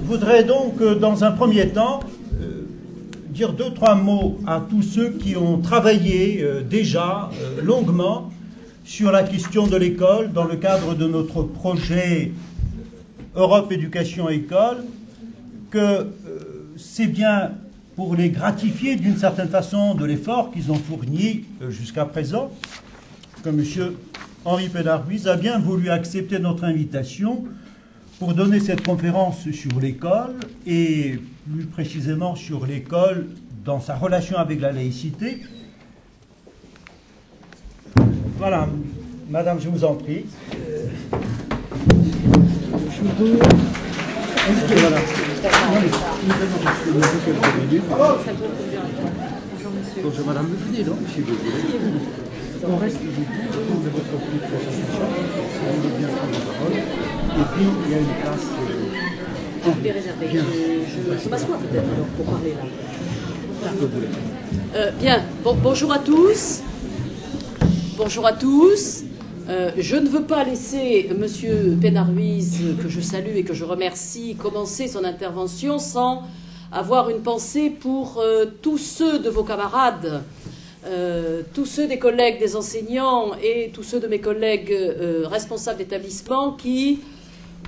voudrais donc, dans un premier temps, dire 2-3 mots à tous ceux qui ont travaillé déjà longuement sur la question de l'école dans le cadre de notre projet Europe Éducation École, que c'est bien pour les gratifier d'une certaine façon de l'effort qu'ils ont fourni jusqu'à présent que M. Henri Pénard-Ruiz a bien voulu accepter notre invitation pour donner cette conférence sur l'école, et plus précisément sur l'école dans sa relation avec la laïcité. Voilà, madame, je vous en prie. Bonjour madame, venez donc si vous voulez. On reste du tout autour de votre petite présentation, vous voulez bien prendre la parole. Et puis il y a une place. Je vais réserver. Je m'assois peut-être alors pour parler là. Bien, bonjour à tous. Bonjour à tous. Je ne veux pas laisser M. Pénard-Ruiz, que je salue et que je remercie, commencer son intervention sans avoir une pensée pour tous ceux de vos camarades, tous ceux des collègues des enseignants et tous ceux de mes collègues responsables d'établissement qui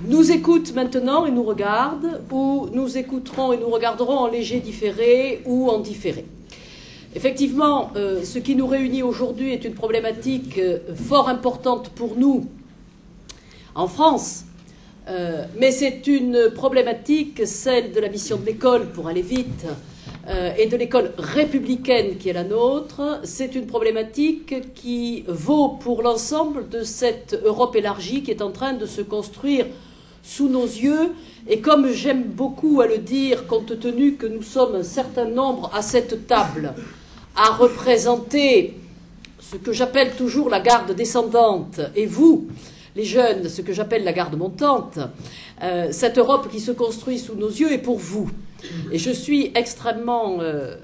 nous écoutent maintenant et nous regardent, ou nous écouteront et nous regarderont en léger différé ou en différé. Effectivement, ce qui nous réunit aujourd'hui est une problématique fort importante pour nous en France, mais c'est une problématique, celle de la mission de l'école, pour aller vite, et de l'école républicaine qui est la nôtre. C'est une problématique qui vaut pour l'ensemble de cette Europe élargie qui est en train de se construire sous nos yeux. Et comme j'aime beaucoup à le dire, compte tenu que nous sommes un certain nombre à cette table à représenter ce que j'appelle toujours la garde descendante, et vous, les jeunes, ce que j'appelle la garde montante, cette Europe qui se construit sous nos yeux est pour vous. Et je suis extrêmement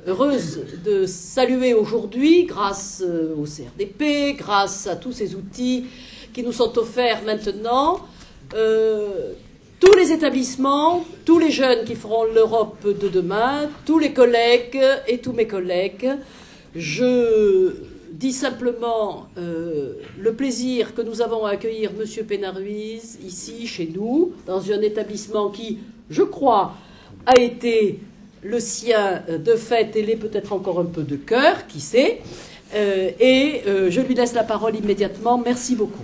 heureuse de saluer aujourd'hui, grâce au CRDP, grâce à tous ces outils qui nous sont offerts maintenant, tous les établissements, tous les jeunes qui feront l'Europe de demain, tous les collègues et tous mes collègues. Je dis simplement le plaisir que nous avons à accueillir M. Pénard-Ruiz ici, chez nous, dans un établissement qui, je crois, a été le sien de fait et l'est peut-être encore un peu de cœur, qui sait. Je lui laisse la parole immédiatement. Merci beaucoup.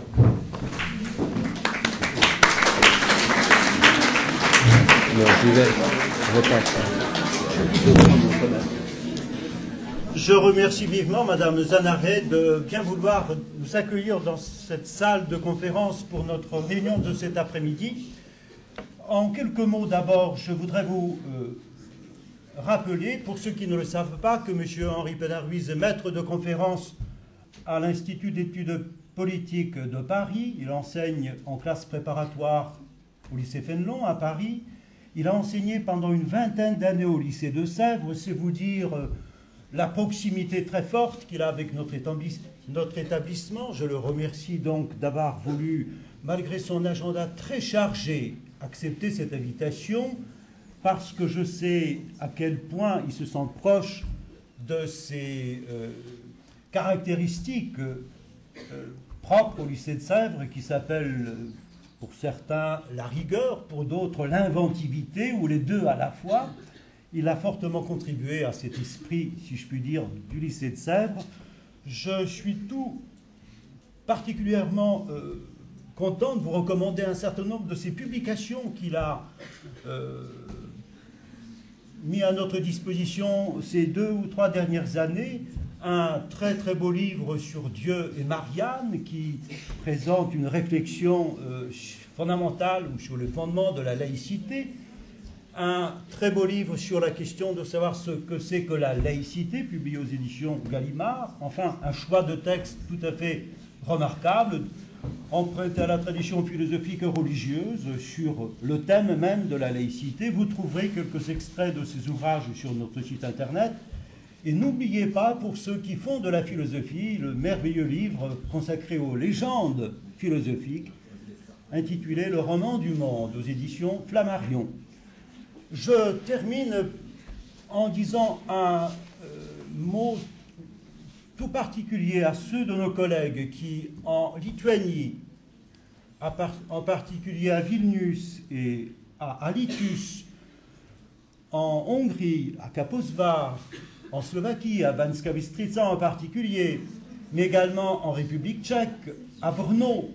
Je remercie vivement Madame Zanaret de bien vouloir nous accueillir dans cette salle de conférence pour notre réunion de cet après-midi. En quelques mots d'abord, je voudrais vous rappeler, pour ceux qui ne le savent pas, que M. Henri Pénard-Ruiz est maître de conférence à l'Institut d'études politiques de Paris. Il enseigne en classe préparatoire au lycée Fénelon à Paris. Il a enseigné pendant une vingtaine d'années au lycée de Sèvres. C'est vous dire la proximité très forte qu'il a avec notre établissement. Je le remercie donc d'avoir voulu, malgré son agenda très chargé, accepter cette invitation, parce que je sais à quel point il se sent proche de ces caractéristiques propres au lycée de Sèvres, qui s'appellent pour certains la rigueur, pour d'autres l'inventivité, ou les deux à la fois. Il a fortement contribué à cet esprit, si je puis dire, du lycée de Sèvres. Je suis tout particulièrement content de vous recommander un certain nombre de ces publications qu'il a mis à notre disposition ces 2 ou 3 dernières années. Un très très beau livre sur Dieu et Marianne qui présente une réflexion fondamentale ou sur le fondement de la laïcité. Un très beau livre sur la question de savoir ce que c'est que la laïcité, publié aux éditions Gallimard. Enfin, un choix de texte tout à fait remarquable, emprunté à la tradition philosophique et religieuse sur le thème même de la laïcité. Vous trouverez quelques extraits de ces ouvrages sur notre site internet. Et n'oubliez pas, pour ceux qui font de la philosophie, le merveilleux livre consacré aux légendes philosophiques, intitulé « Le roman du monde » aux éditions Flammarion. Je termine en disant un mot tout particulier à ceux de nos collègues qui, en Lituanie, en particulier à Vilnius et à Alytus, en Hongrie, à Kaposvar, en Slovaquie, à Banská Bystrica en particulier, mais également en République tchèque, à Brno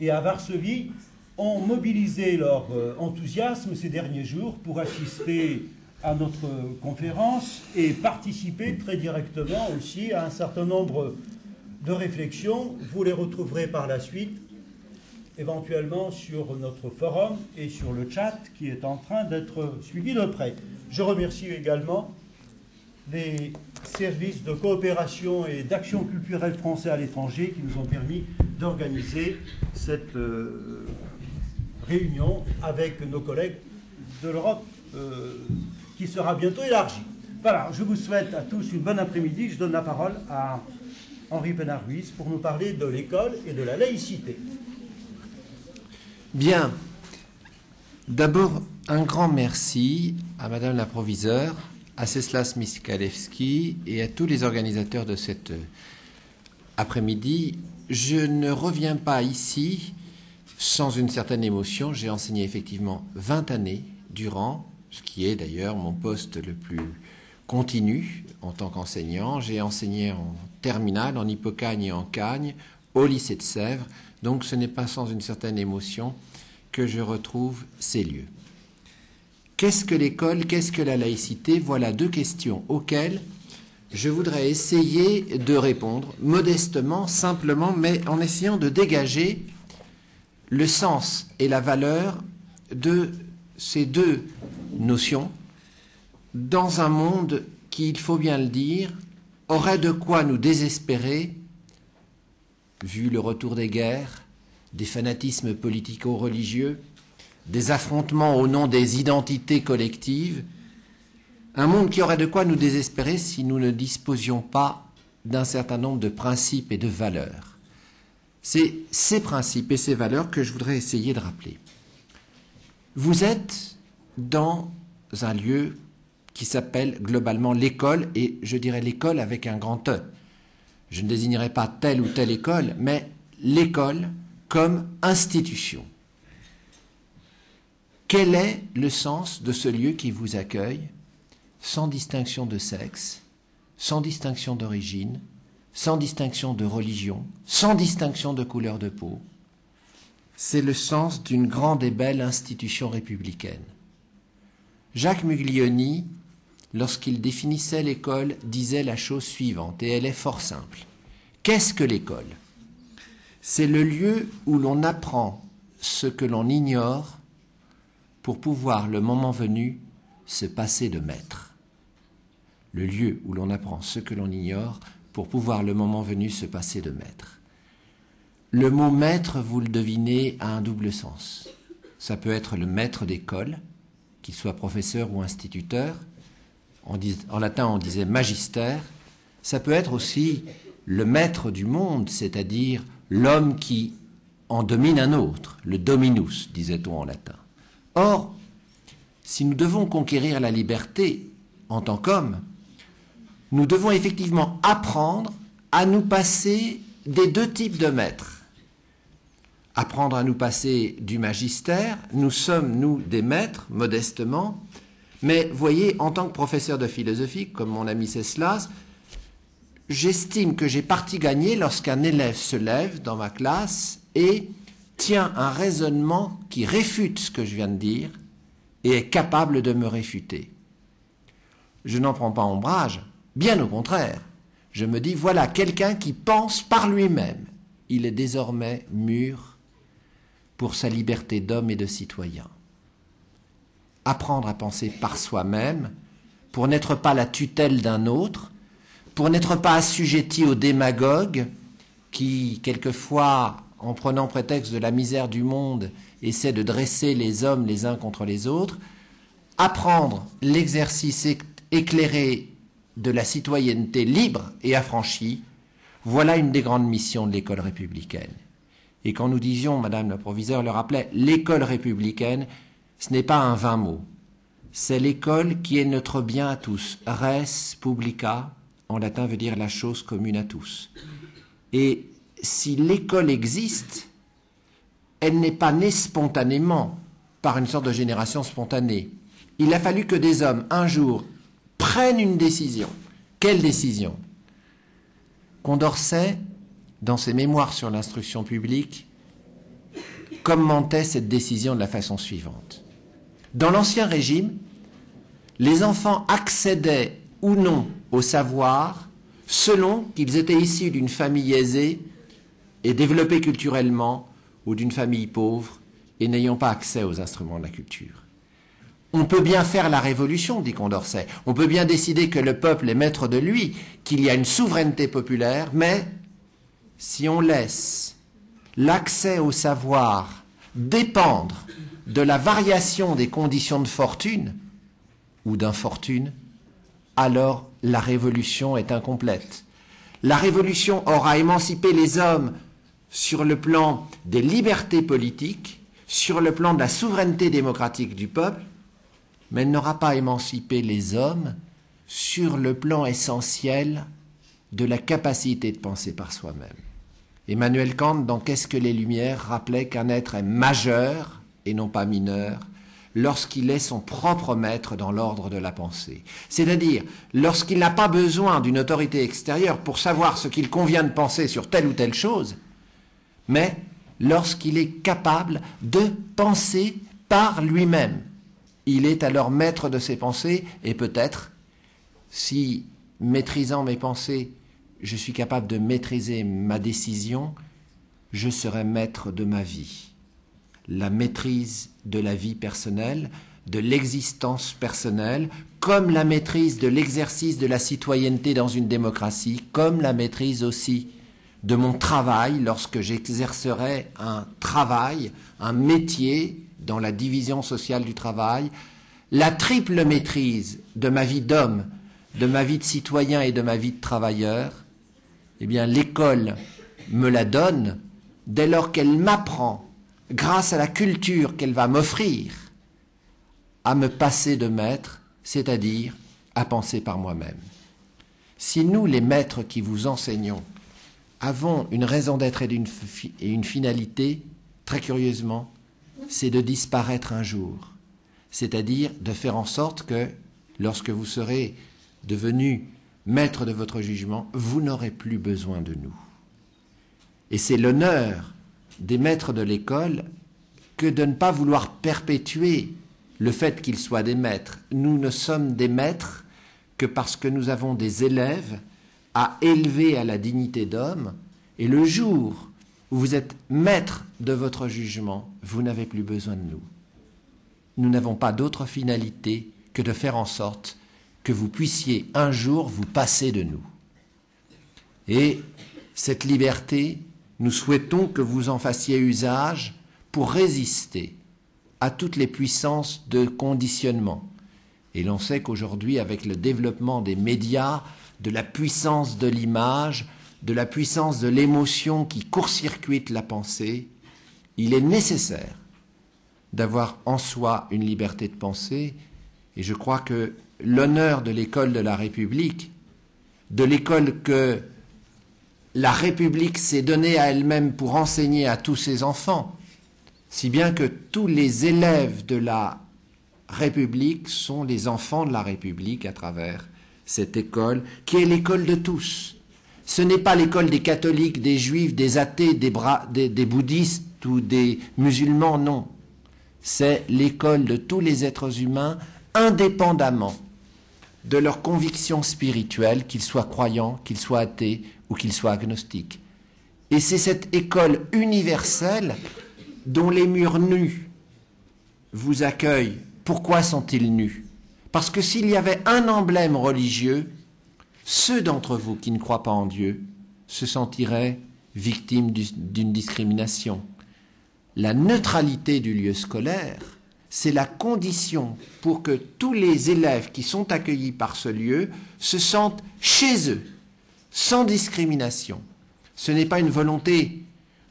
et à Varsovie, ont mobilisé leur enthousiasme ces derniers jours pour assister à notre conférence et participer très directement aussi à un certain nombre de réflexions. Vous les retrouverez par la suite, éventuellement sur notre forum et sur le chat qui est en train d'être suivi de près. Je remercie également les services de coopération et d'action culturelle français à l'étranger qui nous ont permis d'organiser cette réunion avec nos collègues de l'Europe qui sera bientôt élargie. Voilà, je vous souhaite à tous une bonne après-midi. Je donne la parole à Henri Pénard-Ruiz pour nous parler de l'école et de la laïcité. Bien. D'abord, un grand merci à Madame la proviseure, à Czesław Michalewski et à tous les organisateurs de cet après-midi. Je ne reviens pas ici sans une certaine émotion. J'ai enseigné effectivement 20 années durant, ce qui est d'ailleurs mon poste le plus continu en tant qu'enseignant. J'ai enseigné en terminale, en Hippocagne et en Cagne, au lycée de Sèvres. Donc ce n'est pas sans une certaine émotion que je retrouve ces lieux. Qu'est-ce que l'école? Qu'est-ce que la laïcité? Voilà deux questions auxquelles je voudrais essayer de répondre modestement, simplement, mais en essayant de dégager le sens et la valeur de ces deux notions dans un monde qui, il faut bien le dire, aurait de quoi nous désespérer, vu le retour des guerres, des fanatismes politico-religieux, des affrontements au nom des identités collectives, un monde qui aurait de quoi nous désespérer si nous ne disposions pas d'un certain nombre de principes et de valeurs. C'est ces principes et ces valeurs que je voudrais essayer de rappeler. Vous êtes dans un lieu qui s'appelle globalement l'école, et je dirais l'école avec un grand E. Je ne désignerai pas telle ou telle école, mais l'école comme institution. Quel est le sens de ce lieu qui vous accueille, sans distinction de sexe, sans distinction d'origine, sans distinction de religion, sans distinction de couleur de peau? C'est le sens d'une grande et belle institution républicaine. Jacques Muglioni, lorsqu'il définissait l'école, disait la chose suivante, et elle est fort simple. Qu'est-ce que l'école? C'est le lieu où l'on apprend ce que l'on ignore pour pouvoir, le moment venu, se passer de maître. Le lieu où l'on apprend ce que l'on ignore pour pouvoir, le moment venu, se passer de maître. Le mot maître, vous le devinez, a un double sens. Ça peut être le maître d'école, qu'il soit professeur ou instituteur. En latin, on disait magister. Ça peut être aussi le maître du monde, c'est-à-dire l'homme qui en domine un autre, le dominus, disait-on en latin. Or, si nous devons conquérir la liberté en tant qu'hommes, nous devons effectivement apprendre à nous passer des deux types de maîtres. Apprendre à nous passer du magistère, nous sommes, nous, des maîtres, modestement, mais voyez, en tant que professeur de philosophie, comme mon ami Czesław, j'estime que j'ai partie gagnée lorsqu'un élève se lève dans ma classe et tient un raisonnement qui réfute ce que je viens de dire et est capable de me réfuter. Je n'en prends pas ombrage, bien au contraire. Je me dis, voilà quelqu'un qui pense par lui-même. Il est désormais mûr pour sa liberté d'homme et de citoyen. Apprendre à penser par soi-même, pour n'être pas la tutelle d'un autre, pour n'être pas assujetti aux démagogues qui, quelquefois, en prenant prétexte de la misère du monde, essaient de dresser les hommes les uns contre les autres, apprendre l'exercice éclairé de la citoyenneté libre et affranchie, voilà une des grandes missions de l'école républicaine. Et quand nous disions, Madame la proviseure le rappelait, l'école républicaine, ce n'est pas un vain mot. c'est l'école qui est notre bien à tous. Res publica, en latin, veut dire la chose commune à tous. Et si l'école existe, elle n'est pas née spontanément, par une sorte de génération spontanée. Il a fallu que des hommes, un jour, prennent une décision. Quelle décision? Condorcet, dans ses mémoires sur l'instruction publique, commentait cette décision de la façon suivante. Dans l'Ancien Régime, les enfants accédaient ou non au savoir selon qu'ils étaient issus d'une famille aisée et développée culturellement ou d'une famille pauvre et n'ayant pas accès aux instruments de la culture. On peut bien faire la révolution, dit Condorcet. On peut bien décider que le peuple est maître de lui, qu'il y a une souveraineté populaire, mais si on laisse l'accès au savoir dépendre de la variation des conditions de fortune ou d'infortune, alors la révolution est incomplète. La révolution aura émancipé les hommes sur le plan des libertés politiques, sur le plan de la souveraineté démocratique du peuple, mais elle n'aura pas émancipé les hommes sur le plan essentiel de la capacité de penser par soi-même. Emmanuel Kant, dans Qu'est-ce que les Lumières, rappelait qu'un être est majeur, et non pas mineur, lorsqu'il est son propre maître dans l'ordre de la pensée. C'est-à-dire, lorsqu'il n'a pas besoin d'une autorité extérieure pour savoir ce qu'il convient de penser sur telle ou telle chose, mais lorsqu'il est capable de penser par lui-même. Il est alors maître de ses pensées, et peut-être, si, maîtrisant mes pensées, je suis capable de maîtriser ma décision, je serai maître de ma vie. La maîtrise de la vie personnelle, de l'existence personnelle, comme la maîtrise de l'exercice de la citoyenneté dans une démocratie, comme la maîtrise aussi de mon travail lorsque j'exercerai un travail, un métier dans la division sociale du travail, la triple maîtrise de ma vie d'homme, de ma vie de citoyen et de ma vie de travailleur, eh bien l'école me la donne dès lors qu'elle m'apprend, grâce à la culture qu'elle va m'offrir, à me passer de maître, c'est-à-dire à penser par moi-même. Si nous, les maîtres qui vous enseignons, avons une raison d'être et une finalité, très curieusement, c'est de disparaître un jour, c'est-à-dire de faire en sorte que, lorsque vous serez devenu maître de votre jugement, vous n'aurez plus besoin de nous. Et c'est l'honneur des maîtres de l'école que de ne pas vouloir perpétuer le fait qu'ils soient des maîtres. Nous ne sommes des maîtres que parce que nous avons des élèves à élever à la dignité d'homme, et le jour où vous êtes maître de votre jugement, vous n'avez plus besoin de nous. Nous n'avons pas d'autre finalité que de faire en sorte que vous puissiez un jour vous passer de nous. Et cette liberté, nous souhaitons que vous en fassiez usage pour résister à toutes les puissances de conditionnement. Et l'on sait qu'aujourd'hui, avec le développement des médias, de la puissance de l'image, de la puissance de l'émotion qui court-circuite la pensée, il est nécessaire d'avoir en soi une liberté de pensée. Et je crois que l'honneur de l'école de la République, de l'école que la République s'est donnée à elle-même pour enseigner à tous ses enfants, si bien que tous les élèves de la République sont les enfants de la République à travers cette école, qui est l'école de tous. Ce n'est pas l'école des catholiques, des juifs, des athées, des bouddhistes ou des musulmans, non. C'est l'école de tous les êtres humains, indépendamment de leurs convictions spirituelles, qu'ils soient croyants, qu'ils soient athées ou qu'ils soient agnostiques. Et c'est cette école universelle dont les murs nus vous accueillent. Pourquoi sont-ils nus? Parce que s'il y avait un emblème religieux, ceux d'entre vous qui ne croient pas en Dieu se sentiraient victimes d'une discrimination. La neutralité du lieu scolaire, c'est la condition pour que tous les élèves qui sont accueillis par ce lieu se sentent chez eux, sans discrimination. Ce n'est pas une volonté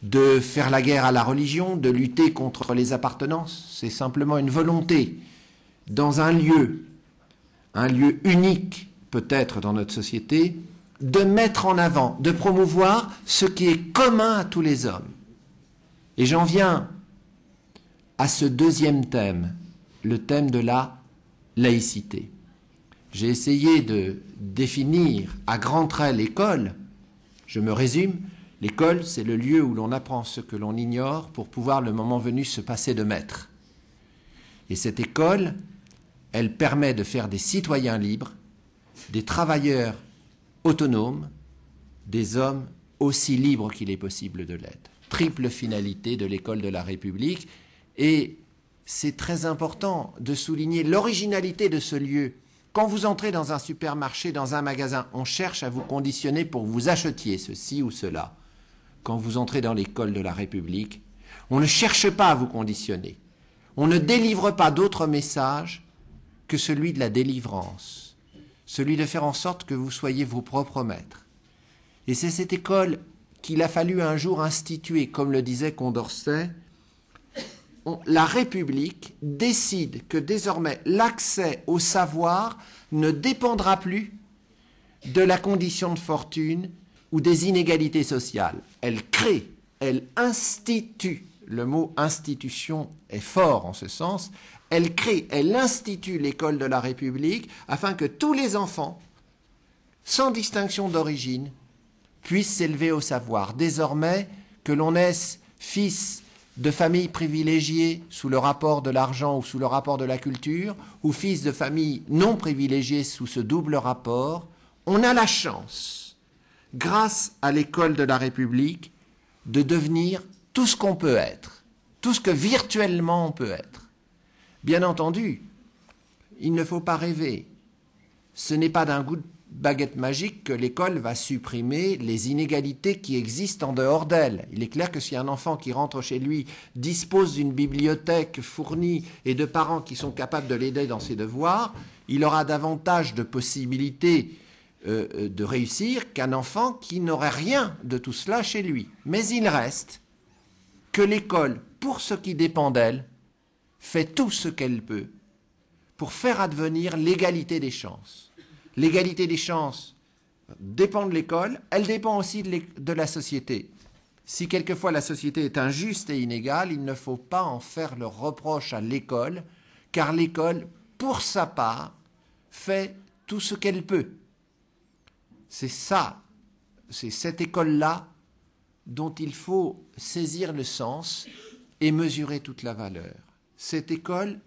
de faire la guerre à la religion, de lutter contre les appartenances, c'est simplement une volonté dans un lieu unique peut-être dans notre société, de mettre en avant, de promouvoir ce qui est commun à tous les hommes. Et j'en viens à ce deuxième thème, le thème de la laïcité. J'ai essayé de définir à grands traits l'école. Je me résume, l'école, c'est le lieu où l'on apprend ce que l'on ignore pour pouvoir, le moment venu, se passer de maître. Et cette école, elle permet de faire des citoyens libres, des travailleurs autonomes, des hommes aussi libres qu'il est possible de l'être. Triple finalité de l'école de la République. Et c'est très important de souligner l'originalité de ce lieu. Quand vous entrez dans un supermarché, dans un magasin, on cherche à vous conditionner pour que vous achetiez ceci ou cela. Quand vous entrez dans l'école de la République, on ne cherche pas à vous conditionner. On ne délivre pas d'autre message que celui de la délivrance, celui de faire en sorte que vous soyez vos propres maîtres. Et c'est cette école qu'il a fallu un jour instituer, comme le disait Condorcet. La République décide que désormais l'accès au savoir ne dépendra plus de la condition de fortune ou des inégalités sociales. Elle crée, elle institue, le mot institution est fort en ce sens, elle crée, elle institue l'école de la République afin que tous les enfants, sans distinction d'origine, puissent s'élever au savoir. Désormais, que l'on naisse fils de familles privilégiées sous le rapport de l'argent ou sous le rapport de la culture, ou fils de familles non privilégiées sous ce double rapport, on a la chance, grâce à l'école de la République, de devenir tout ce qu'on peut être, tout ce que virtuellement on peut être. Bien entendu, il ne faut pas rêver. Ce n'est pas d'un coup de baguette magique que l'école va supprimer les inégalités qui existent en dehors d'elle. Il est clair que si un enfant qui rentre chez lui dispose d'une bibliothèque fournie et de parents qui sont capables de l'aider dans ses devoirs, il aura davantage de possibilités de réussir qu'un enfant qui n'aurait rien de tout cela chez lui. Mais il reste que l'école, pour ce qui dépend d'elle, fait tout ce qu'elle peut pour faire advenir l'égalité des chances. L'égalité des chances dépend de l'école, elle dépend aussi de la société. Si quelquefois la société est injuste et inégale, il ne faut pas en faire le reproche à l'école, car l'école, pour sa part, fait tout ce qu'elle peut. C'est ça, c'est cette école-là dont il faut saisir le sens et mesurer toute la valeur. Cette école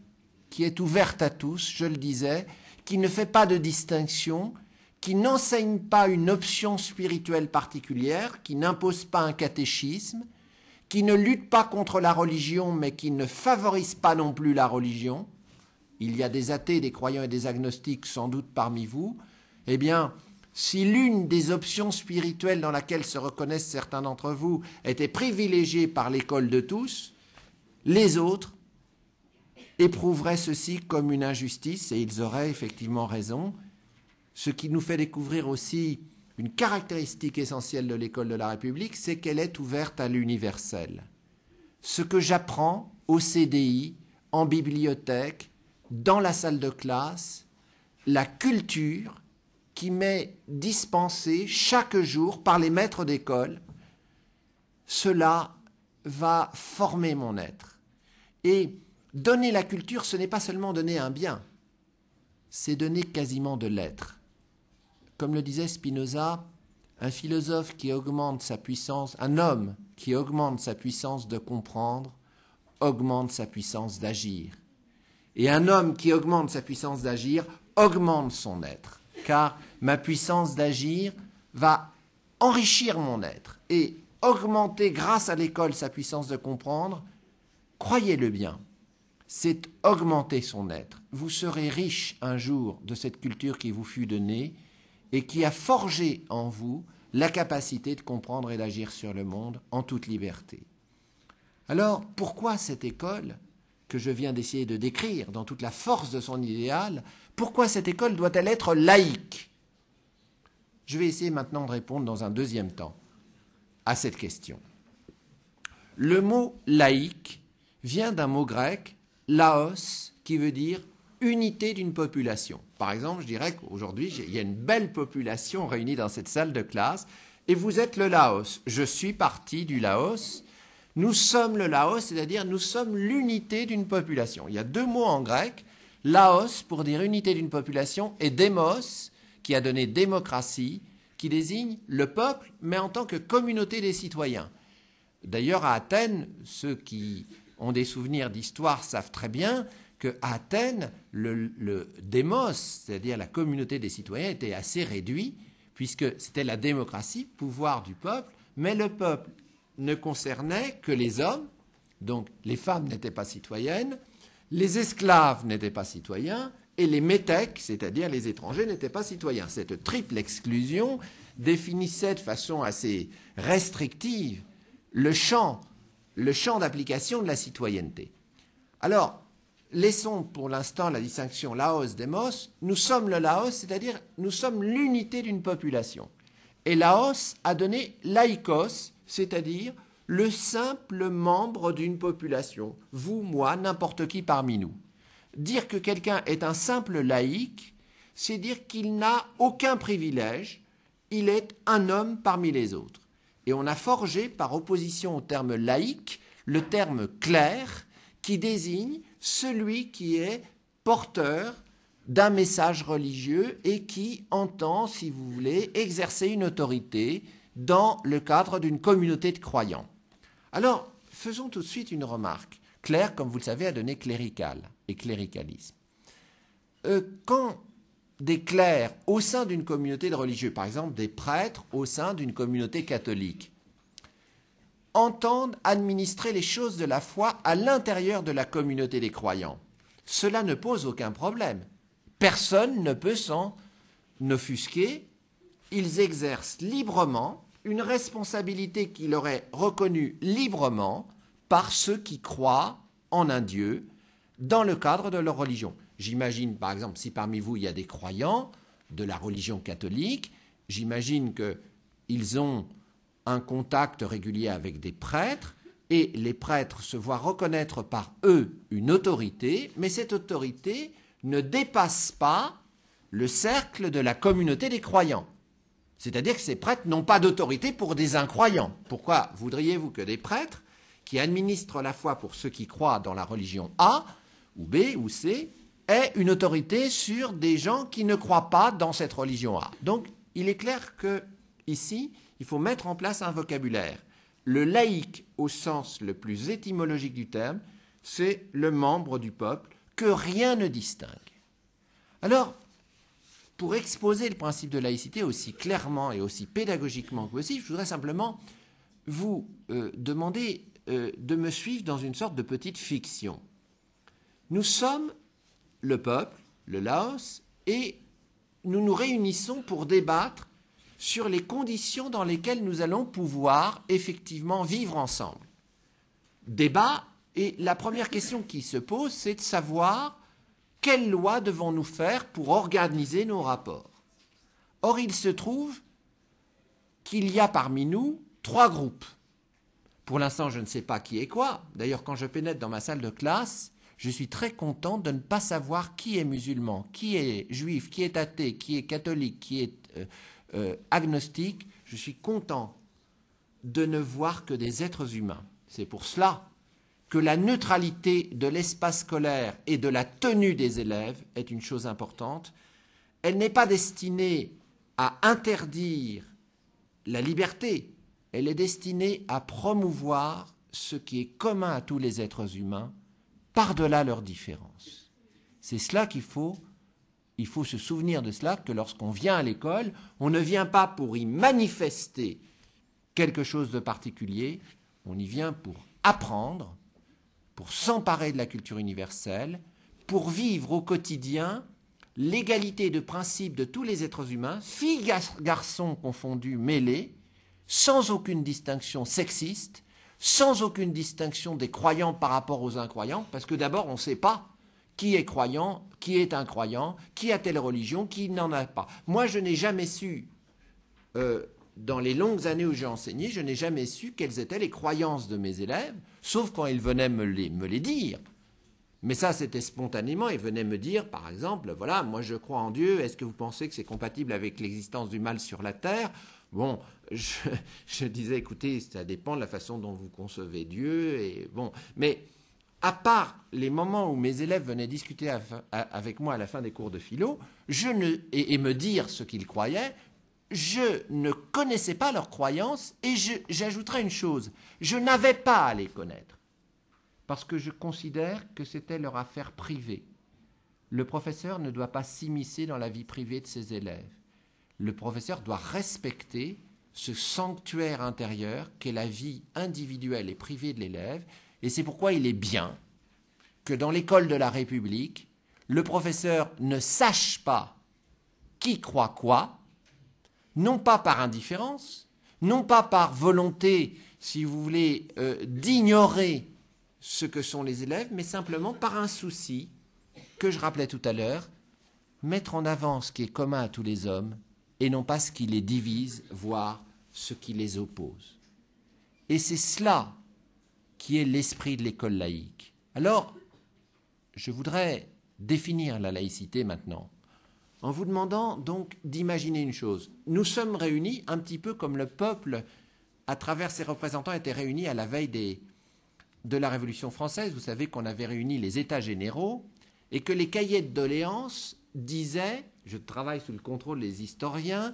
qui est ouverte à tous, je le disais, qui ne fait pas de distinction, qui n'enseigne pas une option spirituelle particulière, qui n'impose pas un catéchisme, qui ne lutte pas contre la religion, mais qui ne favorise pas non plus la religion. Il y a des athées, des croyants et des agnostiques sans doute parmi vous. Eh bien, si l'une des options spirituelles dans laquelle se reconnaissent certains d'entre vous était privilégiée par l'école de tous, les autres éprouveraient ceci comme une injustice, et ils auraient effectivement raison, ce qui nous fait découvrir aussi une caractéristique essentielle de l'école de la République, c'est qu'elle est ouverte à l'universel. Ce que j'apprends au CDI, en bibliothèque, dans la salle de classe, la culture qui m'est dispensée chaque jour par les maîtres d'école, cela va former mon être. Et donner la culture, ce n'est pas seulement donner un bien, c'est donner quasiment de l'être. Comme le disait Spinoza, un philosophe qui augmente sa puissance, un homme qui augmente sa puissance de comprendre, augmente sa puissance d'agir. Et un homme qui augmente sa puissance d'agir, augmente son être. Car ma puissance d'agir va enrichir mon être et augmenter grâce à l'école sa puissance de comprendre. Croyez-le bien, c'est augmenter son être. Vous serez riche un jour de cette culture qui vous fut donnée et qui a forgé en vous la capacité de comprendre et d'agir sur le monde en toute liberté. Alors, pourquoi cette école que je viens d'essayer de décrire dans toute la force de son idéal, pourquoi cette école doit-elle être laïque? Je vais essayer maintenant de répondre dans un deuxième temps à cette question. Le mot laïque vient d'un mot grec, laos, qui veut dire unité d'une population. Par exemple, je dirais qu'aujourd'hui, il y a une belle population réunie dans cette salle de classe, et vous êtes le Laos. Je suis parti du Laos. Nous sommes le Laos, c'est-à-dire nous sommes l'unité d'une population. Il y a deux mots en grec, Laos pour dire unité d'une population, et démos, qui a donné démocratie, qui désigne le peuple, mais en tant que communauté des citoyens. D'ailleurs, à Athènes, ceux qui ont des souvenirs d'histoire savent très bien qu'à Athènes, le démos, c'est-à-dire la communauté des citoyens, était assez réduit, puisque c'était la démocratie, pouvoir du peuple, mais le peuple ne concernait que les hommes, donc les femmes n'étaient pas citoyennes, les esclaves n'étaient pas citoyens, et les métèques, c'est-à-dire les étrangers, n'étaient pas citoyens. Cette triple exclusion définissait de façon assez restrictive le champ d'application de la citoyenneté. Alors, laissons pour l'instant la distinction Laos-Démos. Nous sommes le Laos, c'est-à-dire nous sommes l'unité d'une population. Et Laos a donné laïkos, c'est-à-dire le simple membre d'une population. Vous, moi, n'importe qui parmi nous. Dire que quelqu'un est un simple laïc, c'est dire qu'il n'a aucun privilège, il est un homme parmi les autres. Et on a forgé, par opposition au terme laïc, le terme clerc, qui désigne celui qui est porteur d'un message religieux et qui entend, si vous voulez, exercer une autorité dans le cadre d'une communauté de croyants. Alors, faisons tout de suite une remarque. Clerc, comme vous le savez, a donné clérical et cléricalisme. Quand des clercs au sein d'une communauté de religieux, par exemple des prêtres au sein d'une communauté catholique, entendent administrer les choses de la foi à l'intérieur de la communauté des croyants, cela ne pose aucun problème. Personne ne peut s'en offusquer. Ils exercent librement une responsabilité qui leur est reconnue librement par ceux qui croient en un Dieu dans le cadre de leur religion. J'imagine, par exemple, si parmi vous il y a des croyants de la religion catholique, j'imagine qu'ils ont un contact régulier avec des prêtres, et les prêtres se voient reconnaître par eux une autorité, mais cette autorité ne dépasse pas le cercle de la communauté des croyants. C'est-à-dire que ces prêtres n'ont pas d'autorité pour des incroyants. Pourquoi voudriez-vous que des prêtres qui administrent la foi pour ceux qui croient dans la religion A, ou B, ou C, aient une autorité sur des gens qui ne croient pas dans cette religion A? Donc, il est clair que ici, il faut mettre en place un vocabulaire. Le laïc, au sens le plus étymologique du terme, c'est le membre du peuple que rien ne distingue. Alors, pour exposer le principe de laïcité aussi clairement et aussi pédagogiquement que possible, je voudrais simplement vous demander de me suivre dans une sorte de petite fiction. Nous sommes le peuple, le Laos, et nous nous réunissons pour débattre sur les conditions dans lesquelles nous allons pouvoir effectivement vivre ensemble. Débat, et la première question qui se pose, c'est de savoir quelle loi devons-nous faire pour organiser nos rapports. Or, il se trouve qu'il y a parmi nous 3 groupes. Pour l'instant, je ne sais pas qui est quoi. D'ailleurs, quand je pénètre dans ma salle de classe, je suis très content de ne pas savoir qui est musulman, qui est juif, qui est athée, qui est catholique, qui est agnostique. Je suis content de ne voir que des êtres humains. C'est pour cela que la neutralité de l'espace scolaire et de la tenue des élèves est une chose importante. Elle n'est pas destinée à interdire la liberté, elle est destinée à promouvoir ce qui est commun à tous les êtres humains, par-delà leurs différences. C'est cela qu'il faut se souvenir de cela, que lorsqu'on vient à l'école, on ne vient pas pour y manifester quelque chose de particulier, on y vient pour apprendre, pour s'emparer de la culture universelle, pour vivre au quotidien l'égalité de principe de tous les êtres humains, filles, garçons confondus, mêlés, sans aucune distinction sexiste, sans aucune distinction des croyants par rapport aux incroyants, parce que d'abord on ne sait pas qui est croyant, qui est incroyant, qui a telle religion, qui n'en a pas. Moi je n'ai jamais su, dans les longues années où j'ai enseigné, je n'ai jamais su quelles étaient les croyances de mes élèves, sauf quand ils venaient me les dire. Mais ça, c'était spontanément. Ils venaient me dire, par exemple, voilà, moi je crois en Dieu, est-ce que vous pensez que c'est compatible avec l'existence du mal sur la terre? Bon, je disais, écoutez, ça dépend de la façon dont vous concevez Dieu. Et bon, mais à part les moments où mes élèves venaient discuter avec moi à la fin des cours de philo, et me dire ce qu'ils croyaient, je ne connaissais pas leurs croyances, et j'ajouterais une chose, je n'avais pas à les connaître, parce que je considère que c'était leur affaire privée. Le professeur ne doit pas s'immiscer dans la vie privée de ses élèves. Le professeur doit respecter ce sanctuaire intérieur qu'est la vie individuelle et privée de l'élève, et c'est pourquoi il est bien que dans l'école de la République, le professeur ne sache pas qui croit quoi, non pas par indifférence, non pas par volonté, si vous voulez, d'ignorer ce que sont les élèves, mais simplement par un souci que je rappelais tout à l'heure, mettre en avant ce qui est commun à tous les hommes et non pas ce qui les divise, voire ce qui les oppose. Et c'est cela qui est l'esprit de l'école laïque. Alors, je voudrais définir la laïcité maintenant, en vous demandant donc d'imaginer une chose. Nous sommes réunis un petit peu comme le peuple, à travers ses représentants, était réuni à la veille de la Révolution française. Vous savez qu'on avait réuni les États généraux et que les cahiers de doléances disaient, je travaille sous le contrôle des historiens,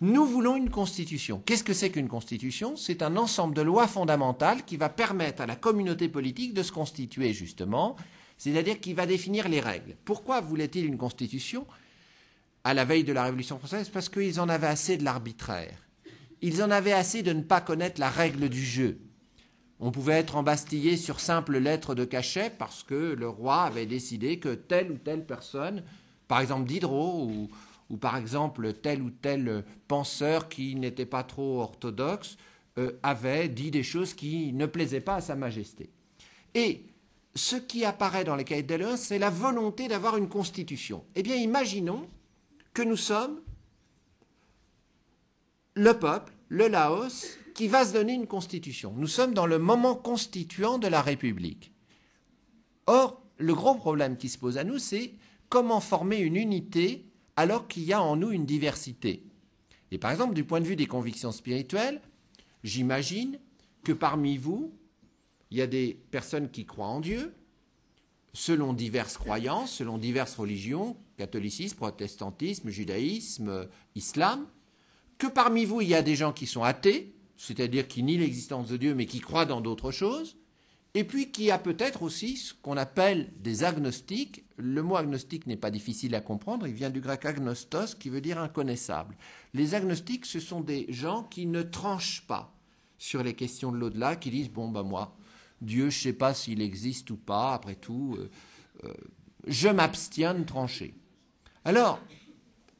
nous voulons une constitution. Qu'est-ce que c'est qu'une constitution? C'est un ensemble de lois fondamentales qui va permettre à la communauté politique de se constituer justement, c'est-à-dire qui va définir les règles. Pourquoi voulait-il une constitution à la veille de la Révolution française? Parce qu'ils en avaient assez de l'arbitraire. Ils en avaient assez de ne pas connaître la règle du jeu. On pouvait être embastillé sur simple lettre de cachet parce que le roi avait décidé que telle ou telle personne, par exemple Diderot ou par exemple tel ou tel penseur qui n'était pas trop orthodoxe, avait dit des choses qui ne plaisaient pas à Sa Majesté. Et ce qui apparaît dans les cahiers de doléances, c'est la volonté d'avoir une constitution. Eh bien, imaginons que nous sommes le peuple, le Laos, qui va se donner une constitution. Nous sommes dans le moment constituant de la République. Or, le gros problème qui se pose à nous, c'est comment former une unité alors qu'il y a en nous une diversité. Et par exemple, du point de vue des convictions spirituelles, j'imagine que parmi vous, il y a des personnes qui croient en Dieu, selon diverses croyances, selon diverses religions, catholicisme, protestantisme, judaïsme, islam, que parmi vous, il y a des gens qui sont athées, c'est-à-dire qui nient l'existence de Dieu, mais qui croient dans d'autres choses, et puis qu'il y a peut-être aussi ce qu'on appelle des agnostiques. Le mot agnostique n'est pas difficile à comprendre, il vient du grec agnostos, qui veut dire inconnaissable. Les agnostiques, ce sont des gens qui ne tranchent pas sur les questions de l'au-delà, qui disent, bon, ben moi, Dieu, je ne sais pas s'il existe ou pas, après tout, je m'abstiens de trancher. Alors,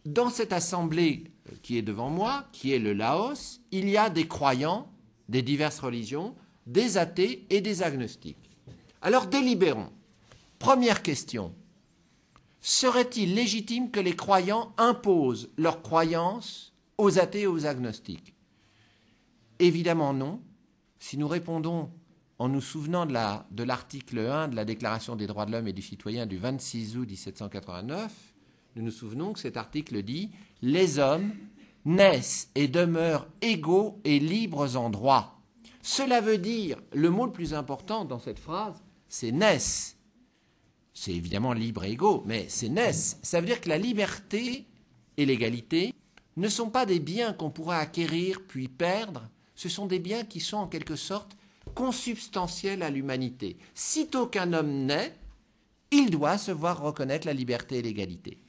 dans cette assemblée qui est devant moi, qui est le Laos, il y a des croyants des diverses religions, des athées et des agnostiques. Alors délibérons. Première question. Serait-il légitime que les croyants imposent leurs croyances aux athées et aux agnostiques? Évidemment non. Si nous répondons en nous souvenant de l'article 1 de la Déclaration des droits de l'homme et du citoyen du 26 août 1789, nous nous souvenons que cet article dit « Les hommes naissent et demeurent égaux et libres en droit ». Cela veut dire, le mot le plus important dans cette phrase, c'est « naissent ». C'est évidemment libre et égaux, mais c'est « naissent ». Ça veut dire que la liberté et l'égalité ne sont pas des biens qu'on pourra acquérir puis perdre, ce sont des biens qui sont en quelque sorte consubstantiels à l'humanité. Sitôt qu'un homme naît, il doit se voir reconnaître la liberté et l'égalité.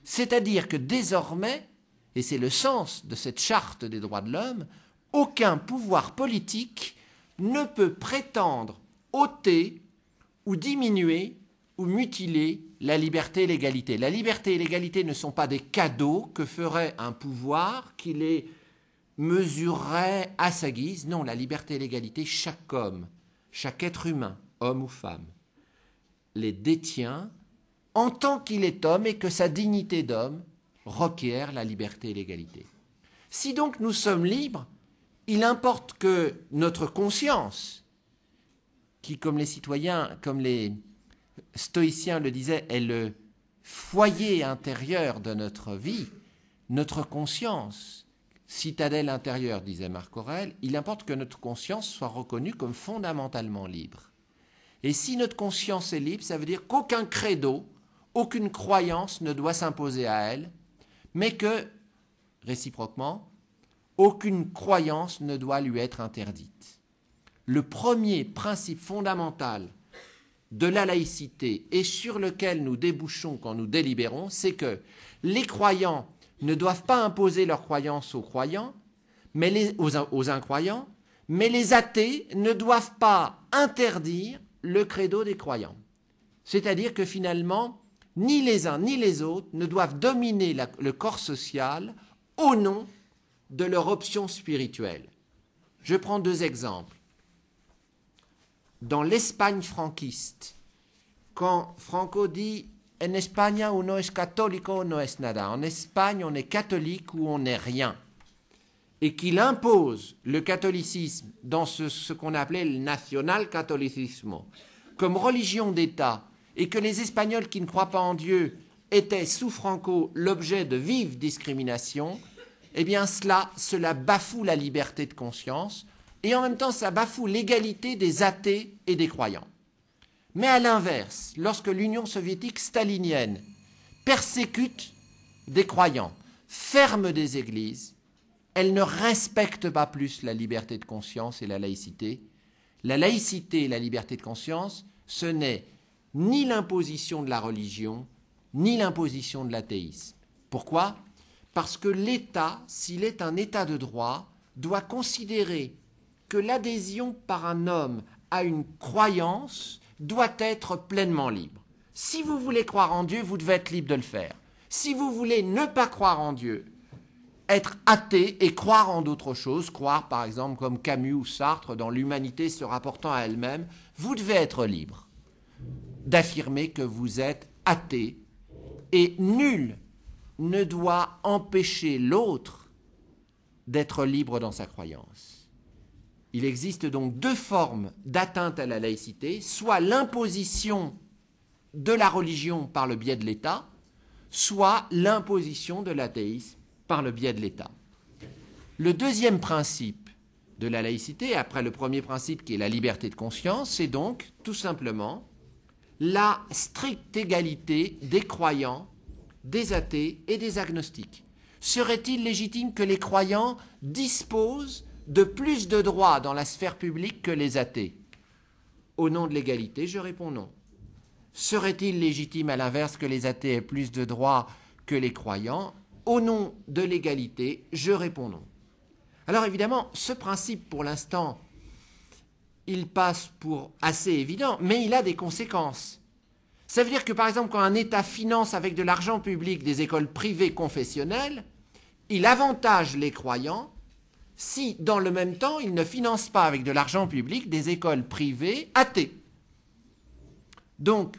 C'est-à-dire que désormais, et c'est le sens de cette charte des droits de l'homme, aucun pouvoir politique ne peut prétendre ôter ou diminuer ou mutiler la liberté et l'égalité. La liberté et l'égalité ne sont pas des cadeaux que ferait un pouvoir qui les mesurerait à sa guise. Non, la liberté et l'égalité, chaque homme, chaque être humain, homme ou femme, les détient en tant qu'il est homme et que sa dignité d'homme requiert la liberté et l'égalité. Si donc nous sommes libres, il importe que notre conscience, qui comme les citoyens, comme les stoïcien le disait, est le foyer intérieur de notre vie, notre conscience, citadelle intérieure, disait Marc Aurèle, il importe que notre conscience soit reconnue comme fondamentalement libre. Et si notre conscience est libre, ça veut dire qu'aucun credo, aucune croyance ne doit s'imposer à elle, mais que, réciproquement, aucune croyance ne doit lui être interdite. Le premier principe fondamental de la laïcité et sur lequel nous débouchons quand nous délibérons, c'est que les croyants ne doivent pas imposer leur croyance aux croyants, mais aux incroyants, mais les athées ne doivent pas interdire le credo des croyants. C'est-à-dire que finalement, ni les uns ni les autres ne doivent dominer le corps social au nom de leur option spirituelle. Je prends 2 exemples. Dans l'Espagne franquiste, quand Franco dit « En España uno es católico o no es nada », en Espagne on est catholique ou on n'est rien, et qu'il impose le catholicisme dans ce qu'on appelait le national catholicismo, comme religion d'État, et que les Espagnols qui ne croient pas en Dieu étaient sous Franco l'objet de vives discriminations, eh bien cela bafoue la liberté de conscience, et en même temps ça bafoue l'égalité des athées et des croyants. Mais à l'inverse, lorsque l'Union soviétique stalinienne persécute des croyants, ferme des églises, elle ne respecte pas plus la liberté de conscience et la laïcité. La laïcité et la liberté de conscience, ce n'est ni l'imposition de la religion, ni l'imposition de l'athéisme. Pourquoi ? Parce que l'État, s'il est un État de droit, doit considérer que l'adhésion par un homme à une croyance doit être pleinement libre. Si vous voulez croire en Dieu, vous devez être libre de le faire. Si vous voulez ne pas croire en Dieu, être athée et croire en d'autres choses, croire par exemple comme Camus ou Sartre dans l'humanité se rapportant à elle-même, vous devez être libre d'affirmer que vous êtes athée et nul ne doit empêcher l'autre d'être libre dans sa croyance. Il existe donc 2 formes d'atteinte à la laïcité, soit l'imposition de la religion par le biais de l'État, soit l'imposition de l'athéisme par le biais de l'État. Le deuxième principe de la laïcité, après le premier principe qui est la liberté de conscience, c'est donc tout simplement la stricte égalité des croyants, des athées et des agnostiques. Serait-il légitime que les croyants disposent de plus de droits dans la sphère publique que les athées ? Au nom de l'égalité, je réponds non. Serait-il légitime à l'inverse que les athées aient plus de droits que les croyants ? Au nom de l'égalité, je réponds non. Alors évidemment, ce principe, pour l'instant, il passe pour assez évident, mais il a des conséquences. Ça veut dire que, par exemple, quand un État finance avec de l'argent public des écoles privées confessionnelles, il avantage les croyants si, dans le même temps, il ne finance pas avec de l'argent public des écoles privées athées. Donc,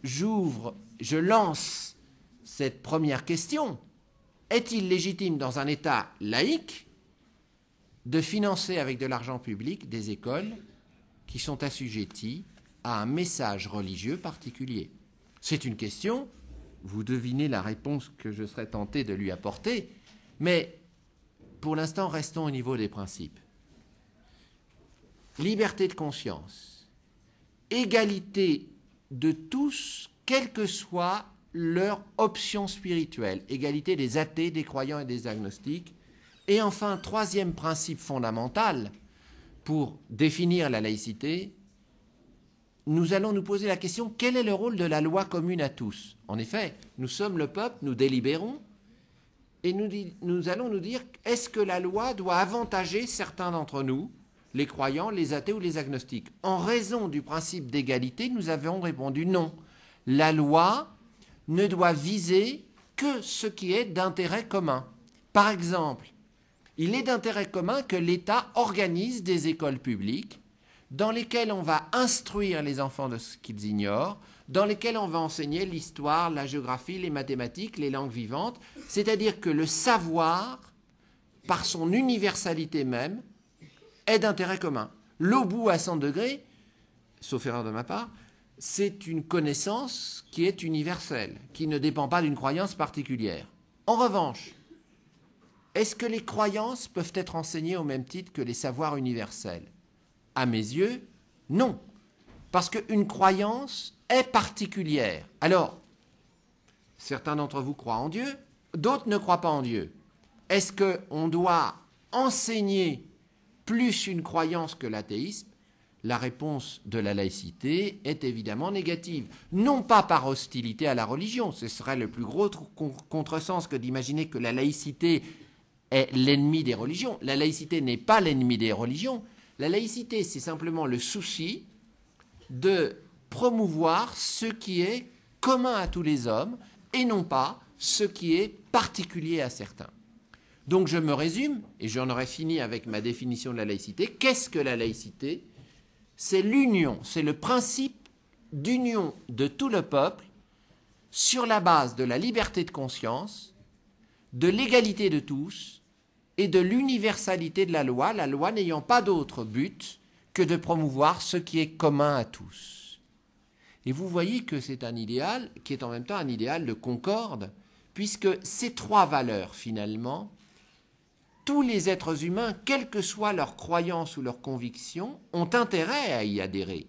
je lance cette première question. Est-il légitime dans un État laïque de financer avec de l'argent public des écoles qui sont assujetties à un message religieux particulier? C'est une question, vous devinez la réponse que je serais tenté de lui apporter, mais pour l'instant, restons au niveau des principes. Liberté de conscience, égalité de tous, quelle que soit leur option spirituelle, égalité des athées, des croyants et des agnostiques. Et enfin, troisième principe fondamental pour définir la laïcité, nous allons nous poser la question, quel est le rôle de la loi commune à tous ? En effet, nous sommes le peuple, nous délibérons, et nous allons nous dire, est-ce que la loi doit avantager certains d'entre nous, les croyants, les athées ou les agnostiques ? En raison du principe d'égalité, nous avons répondu non. La loi ne doit viser que ce qui est d'intérêt commun. Par exemple, il est d'intérêt commun que l'État organise des écoles publiques dans lesquelles on va instruire les enfants de ce qu'ils ignorent, dans lesquelles on va enseigner l'histoire, la géographie, les mathématiques, les langues vivantes, c'est-à-dire que le savoir, par son universalité même, est d'intérêt commun. L'Aubout à 100 degrés, sauf erreur de ma part, c'est une connaissance qui est universelle, qui ne dépend pas d'une croyance particulière. En revanche, est-ce que les croyances peuvent être enseignées au même titre que les savoirs universels? À mes yeux, non. Parce qu'une croyance est particulière. Alors, certains d'entre vous croient en Dieu, d'autres ne croient pas en Dieu. Est-ce qu'on doit enseigner plus une croyance que l'athéisme? La réponse de la laïcité est évidemment négative. Non pas par hostilité à la religion, ce serait le plus gros contresens que d'imaginer que la laïcité est l'ennemi des religions. La laïcité n'est pas l'ennemi des religions. La laïcité, c'est simplement le souci de promouvoir ce qui est commun à tous les hommes et non pas ce qui est particulier à certains. Donc je me résume, et j'en aurai fini avec ma définition de la laïcité. Qu'est-ce que la laïcité? C'est l'union, c'est le principe d'union de tout le peuple sur la base de la liberté de conscience, de l'égalité de tous et de l'universalité de la loi n'ayant pas d'autre but que de promouvoir ce qui est commun à tous. Et vous voyez que c'est un idéal qui est en même temps un idéal de concorde, puisque ces trois valeurs, finalement, tous les êtres humains, quelles que soient leurs croyances ou leurs convictions, ont intérêt à y adhérer.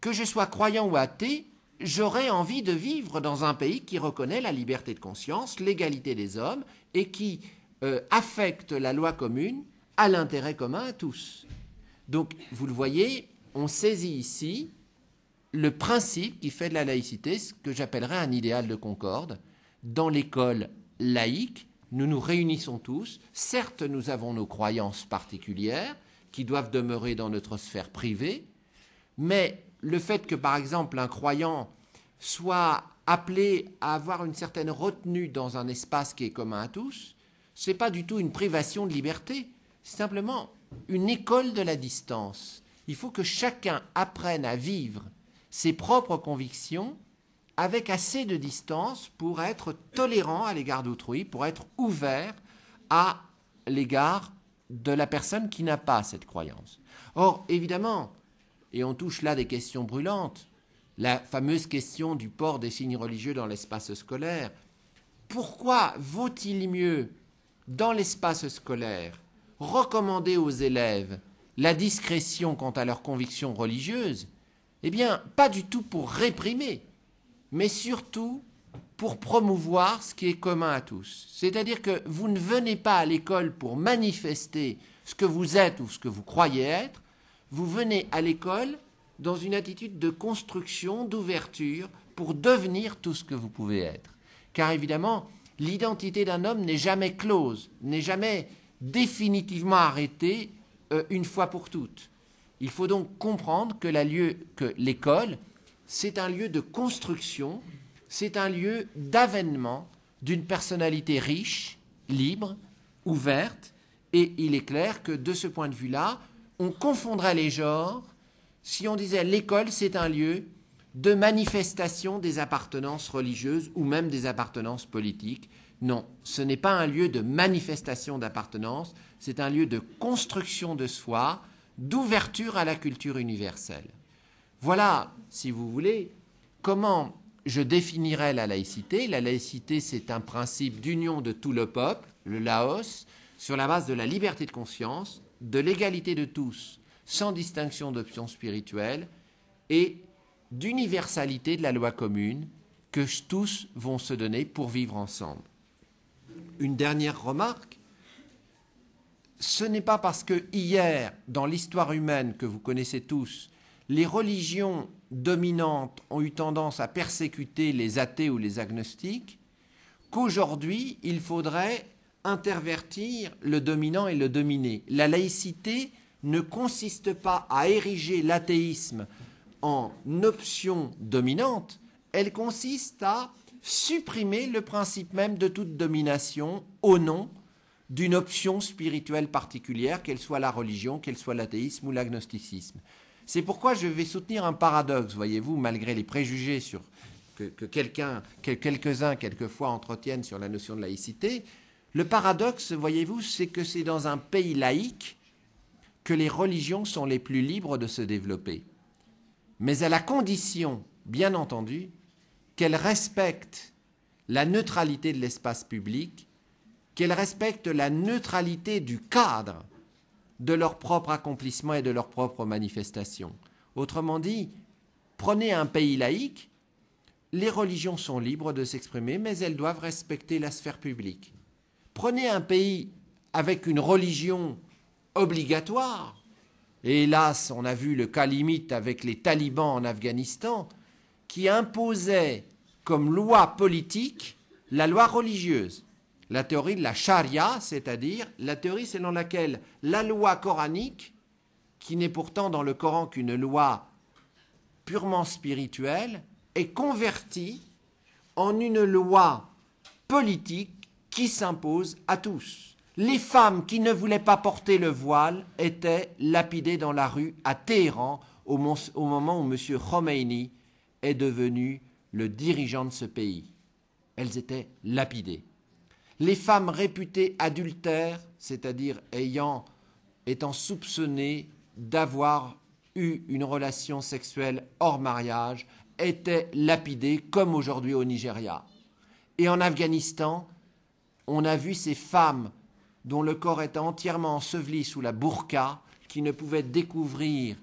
Que je sois croyant ou athée, j'aurais envie de vivre dans un pays qui reconnaît la liberté de conscience, l'égalité des hommes, et qui affecte la loi commune à l'intérêt commun à tous. Donc, vous le voyez, on saisit ici le principe qui fait de la laïcité ce que j'appellerais un idéal de concorde. Dans l'école laïque, nous nous réunissons tous. Certes, nous avons nos croyances particulières qui doivent demeurer dans notre sphère privée, mais le fait que, par exemple, un croyant soit appelé à avoir une certaine retenue dans un espace qui est commun à tous, ce n'est pas du tout une privation de liberté, c'est simplement une école de la distance. Il faut que chacun apprenne à vivre ses propres convictions avec assez de distance pour être tolérant à l'égard d'autrui, pour être ouvert à l'égard de la personne qui n'a pas cette croyance. Or, évidemment, et on touche là des questions brûlantes, la fameuse question du port des signes religieux dans l'espace scolaire. Pourquoi vaut-il mieux, dans l'espace scolaire, recommander aux élèves la discrétion quant à leurs convictions religieuses? Eh bien, pas du tout pour réprimer, mais surtout pour promouvoir ce qui est commun à tous. C'est-à-dire que vous ne venez pas à l'école pour manifester ce que vous êtes ou ce que vous croyez être, vous venez à l'école dans une attitude de construction, d'ouverture, pour devenir tout ce que vous pouvez être. Car évidemment, l'identité d'un homme n'est jamais close, n'est jamais définitivement arrêtée une fois pour toutes. Il faut donc comprendre que l'école, c'est un lieu de construction, c'est un lieu d'avènement d'une personnalité riche, libre, ouverte, et il est clair que de ce point de vue-là, on confondrait les genres si on disait l'école, c'est un lieu de manifestation des appartenances religieuses ou même des appartenances politiques. Non, ce n'est pas un lieu de manifestation d'appartenance, c'est un lieu de construction de soi, d'ouverture à la culture universelle. Voilà, si vous voulez, comment je définirais la laïcité. La laïcité, c'est un principe d'union de tout le peuple, le laos, sur la base de la liberté de conscience, de l'égalité de tous, sans distinction d'options spirituelles, et d'universalité de la loi commune que tous vont se donner pour vivre ensemble. Une dernière remarque, ce n'est pas parce que hier, dans l'histoire humaine que vous connaissez tous, les religions dominantes ont eu tendance à persécuter les athées ou les agnostiques, qu'aujourd'hui, il faudrait intervertir le dominant et le dominé. La laïcité ne consiste pas à ériger l'athéisme en option dominante, elle consiste à supprimer le principe même de toute domination au nom d'une option spirituelle particulière, qu'elle soit la religion, qu'elle soit l'athéisme ou l'agnosticisme. C'est pourquoi je vais soutenir un paradoxe, voyez-vous, malgré les préjugés que quelques-uns, quelquefois, entretiennent sur la notion de laïcité. Le paradoxe, voyez-vous, c'est que c'est dans un pays laïque que les religions sont les plus libres de se développer. mais à la condition, bien entendu, qu'elles respectent la neutralité de l'espace public, qu'elles respectent la neutralité du cadre de leur propre accomplissement et de leur propre manifestation. Autrement dit, prenez un pays laïque, les religions sont libres de s'exprimer, mais elles doivent respecter la sphère publique. Prenez un pays avec une religion obligatoire, et hélas, on a vu le cas limite avec les talibans en Afghanistan, qui imposaient comme loi politique la loi religieuse. La théorie de la charia, c'est-à-dire la théorie selon laquelle la loi coranique, qui n'est pourtant dans le Coran qu'une loi purement spirituelle, est convertie en une loi politique qui s'impose à tous. Les femmes qui ne voulaient pas porter le voile étaient lapidées dans la rue à Téhéran au moment où M. Khomeini est devenu le dirigeant de ce pays. Elles étaient lapidées. Les femmes réputées adultères, c'est-à-dire étant soupçonnées d'avoir eu une relation sexuelle hors mariage, étaient lapidées comme aujourd'hui au Nigeria. Et en Afghanistan, on a vu ces femmes dont le corps était entièrement enseveli sous la burqa, qui ne pouvaient découvrir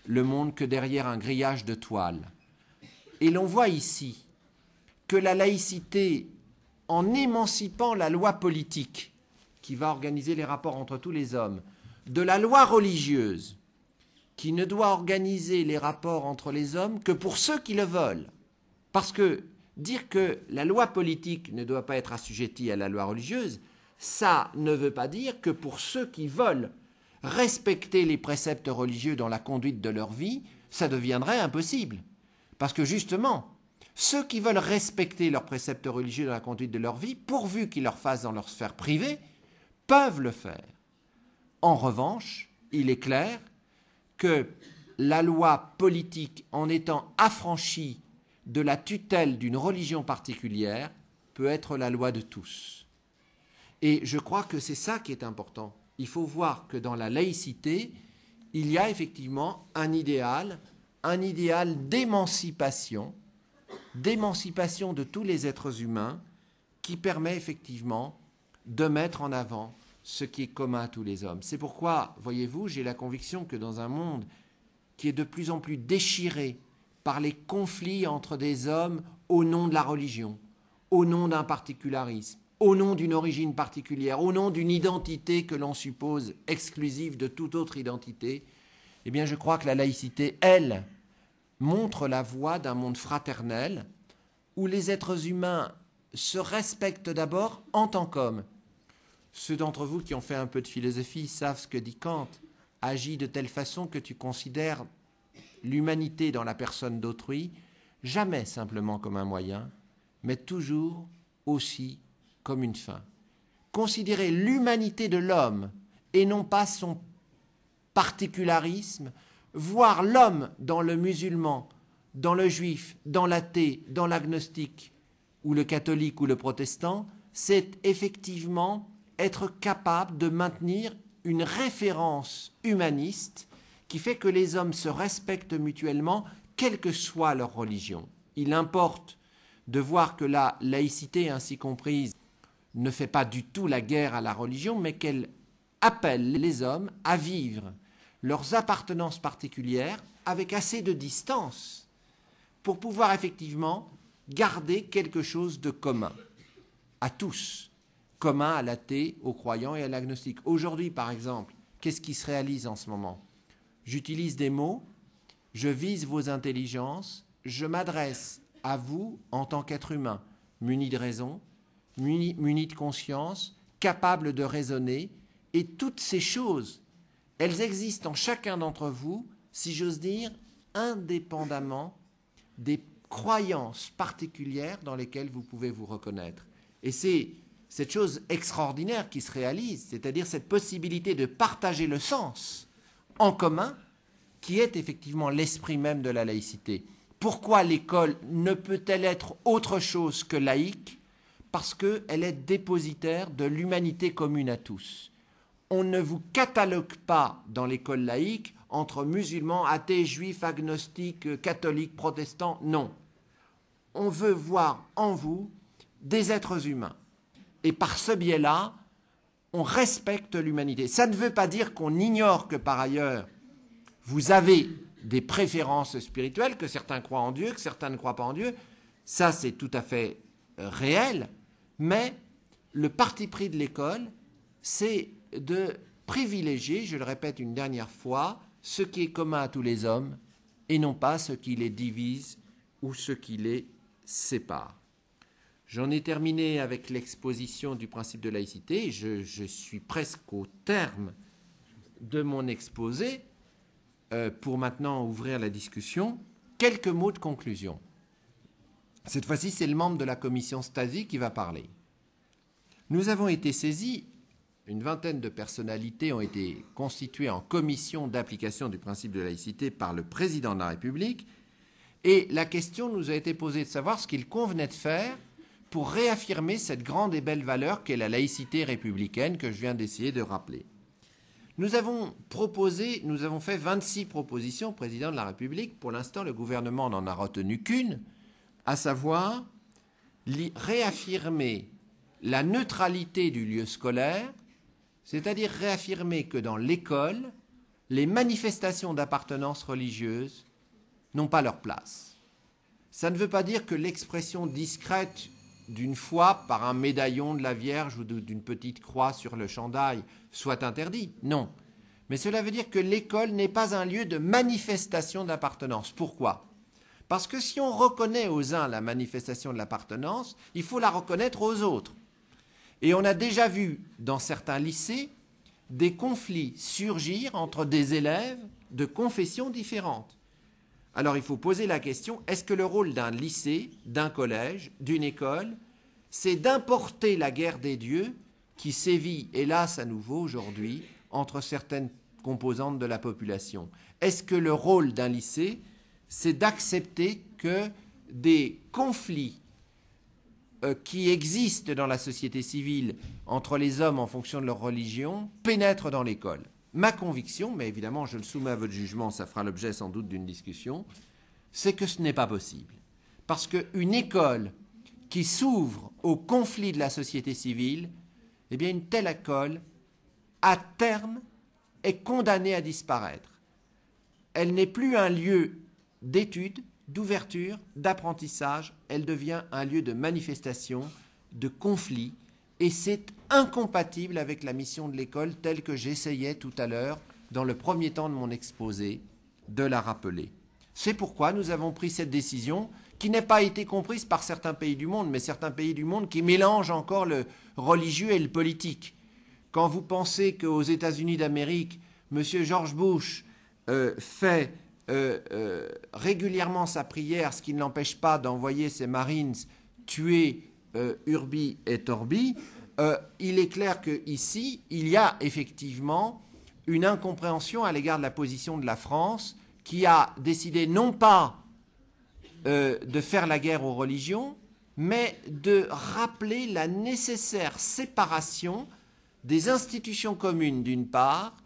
le monde que derrière un grillage de toile. Et l'on voit ici que la laïcité, en émancipant la loi politique qui va organiser les rapports entre tous les hommes, de la loi religieuse qui ne doit organiser les rapports entre les hommes que pour ceux qui le veulent. Parce que dire que la loi politique ne doit pas être assujettie à la loi religieuse, ça ne veut pas dire que pour ceux qui veulent respecter les préceptes religieux dans la conduite de leur vie, ça deviendrait impossible. Parce que justement, ceux qui veulent respecter leurs préceptes religieux dans la conduite de leur vie, pourvu qu'ils le fassent dans leur sphère privée, peuvent le faire. En revanche, il est clair que la loi politique, en étant affranchie de la tutelle d'une religion particulière, peut être la loi de tous. Et je crois que c'est ça qui est important. Il faut voir que dans la laïcité, il y a effectivement un idéal d'émancipation de tous les êtres humains qui permet effectivement de mettre en avant ce qui est commun à tous les hommes. C'est pourquoi, voyez-vous, j'ai la conviction que dans un monde qui est de plus en plus déchiré par les conflits entre des hommes au nom de la religion, au nom d'un particularisme, au nom d'une origine particulière, au nom d'une identité que l'on suppose exclusive de toute autre identité, eh bien je crois que la laïcité, elle, montre la voie d'un monde fraternel où les êtres humains se respectent d'abord en tant qu'hommes. Ceux d'entre vous qui ont fait un peu de philosophie savent ce que dit Kant. Agis de telle façon que tu considères l'humanité dans la personne d'autrui jamais simplement comme un moyen, mais toujours aussi comme une fin. Considérer l'humanité de l'homme et non pas son particularisme, voir l'homme dans le musulman, dans le juif, dans l'athée, dans l'agnostique, ou le catholique ou le protestant, c'est effectivement être capable de maintenir une référence humaniste qui fait que les hommes se respectent mutuellement, quelle que soit leur religion. Il importe de voir que la laïcité ainsi comprise ne fait pas du tout la guerre à la religion, mais qu'elle appelle les hommes à vivre leurs appartenances particulières avec assez de distance pour pouvoir effectivement garder quelque chose de commun à tous, commun à l'athée, aux croyants et à l'agnostique. Aujourd'hui, par exemple, qu'est-ce qui se réalise en ce moment ? J'utilise des mots, je vise vos intelligences, je m'adresse à vous en tant qu'être humain, muni de raison, muni de conscience, capable de raisonner, et toutes ces choses, elles existent en chacun d'entre vous, si j'ose dire, indépendamment des croyances particulières dans lesquelles vous pouvez vous reconnaître. Et c'est cette chose extraordinaire qui se réalise, c'est-à-dire cette possibilité de partager le sens en commun, qui est effectivement l'esprit même de la laïcité. Pourquoi l'école ne peut-elle être autre chose que laïque ? Parce qu'elle est dépositaire de l'humanité commune à tous. On ne vous catalogue pas dans l'école laïque entre musulmans, athées, juifs, agnostiques, catholiques, protestants. Non. On veut voir en vous des êtres humains. Et par ce biais-là, on respecte l'humanité. Ça ne veut pas dire qu'on ignore que par ailleurs, vous avez des préférences spirituelles, que certains croient en Dieu, que certains ne croient pas en Dieu. Ça, c'est tout à fait réel. Mais le parti pris de l'école, c'est de privilégier, je le répète une dernière fois, ce qui est commun à tous les hommes et non pas ce qui les divise ou ce qui les sépare. J'en ai terminé avec l'exposition du principe de laïcité. Je suis presque au terme de mon exposé pour maintenant ouvrir la discussion. Quelques mots de conclusion. Cette fois-ci, c'est le membre de la commission Stasi qui va parler. Nous avons été saisis, une vingtaine de personnalités ont été constituées en commission d'application du principe de laïcité par le président de la République, et la question nous a été posée de savoir ce qu'il convenait de faire pour réaffirmer cette grande et belle valeur qu'est la laïcité républicaine que je viens d'essayer de rappeler. Nous avons fait 26 propositions au président de la République. Pour l'instant, le gouvernement n'en a retenu qu'une, à savoir réaffirmer la neutralité du lieu scolaire, c'est-à-dire réaffirmer que dans l'école, les manifestations d'appartenance religieuse n'ont pas leur place. Ça ne veut pas dire que l'expression discrète d'une foi par un médaillon de la Vierge ou d'une petite croix sur le chandail soit interdit. Non. Mais cela veut dire que l'école n'est pas un lieu de manifestation d'appartenance. Pourquoi ? Parce que si on reconnaît aux uns la manifestation de l'appartenance, il faut la reconnaître aux autres. Et on a déjà vu dans certains lycées des conflits surgir entre des élèves de confessions différentes. Alors il faut poser la question, est-ce que le rôle d'un lycée, d'un collège, d'une école, c'est d'importer la guerre des dieux qui sévit, hélas à nouveau aujourd'hui, entre certaines composantes de la population? Est-ce que le rôle d'un lycée, c'est d'accepter que des conflits qui existent dans la société civile entre les hommes en fonction de leur religion pénètrent dans l'école? Ma conviction, mais évidemment je le soumets à votre jugement, ça fera l'objet sans doute d'une discussion, c'est que ce n'est pas possible. Parce qu'une école qui s'ouvre au conflit de la société civile, eh bien une telle école, à terme, est condamnée à disparaître. Elle n'est plus un lieu d'étude, d'ouverture, d'apprentissage, elle devient un lieu de manifestation, de conflit, et c'est incompatible avec la mission de l'école telle que j'essayais tout à l'heure, dans le premier temps de mon exposé, de la rappeler. C'est pourquoi nous avons pris cette décision qui n'a pas été comprise par certains pays du monde, mais certains pays du monde qui mélangent encore le religieux et le politique. Quand vous pensez qu'aux États-Unis d'Amérique, M. George Bush fait régulièrement sa prière, ce qui ne l'empêche pas d'envoyer ses Marines tuer Urbi et Torbi, il est clair qu'ici, il y a effectivement une incompréhension à l'égard de la position de la France qui a décidé non pas de faire la guerre aux religions, mais de rappeler la nécessaire séparation des institutions communes d'une part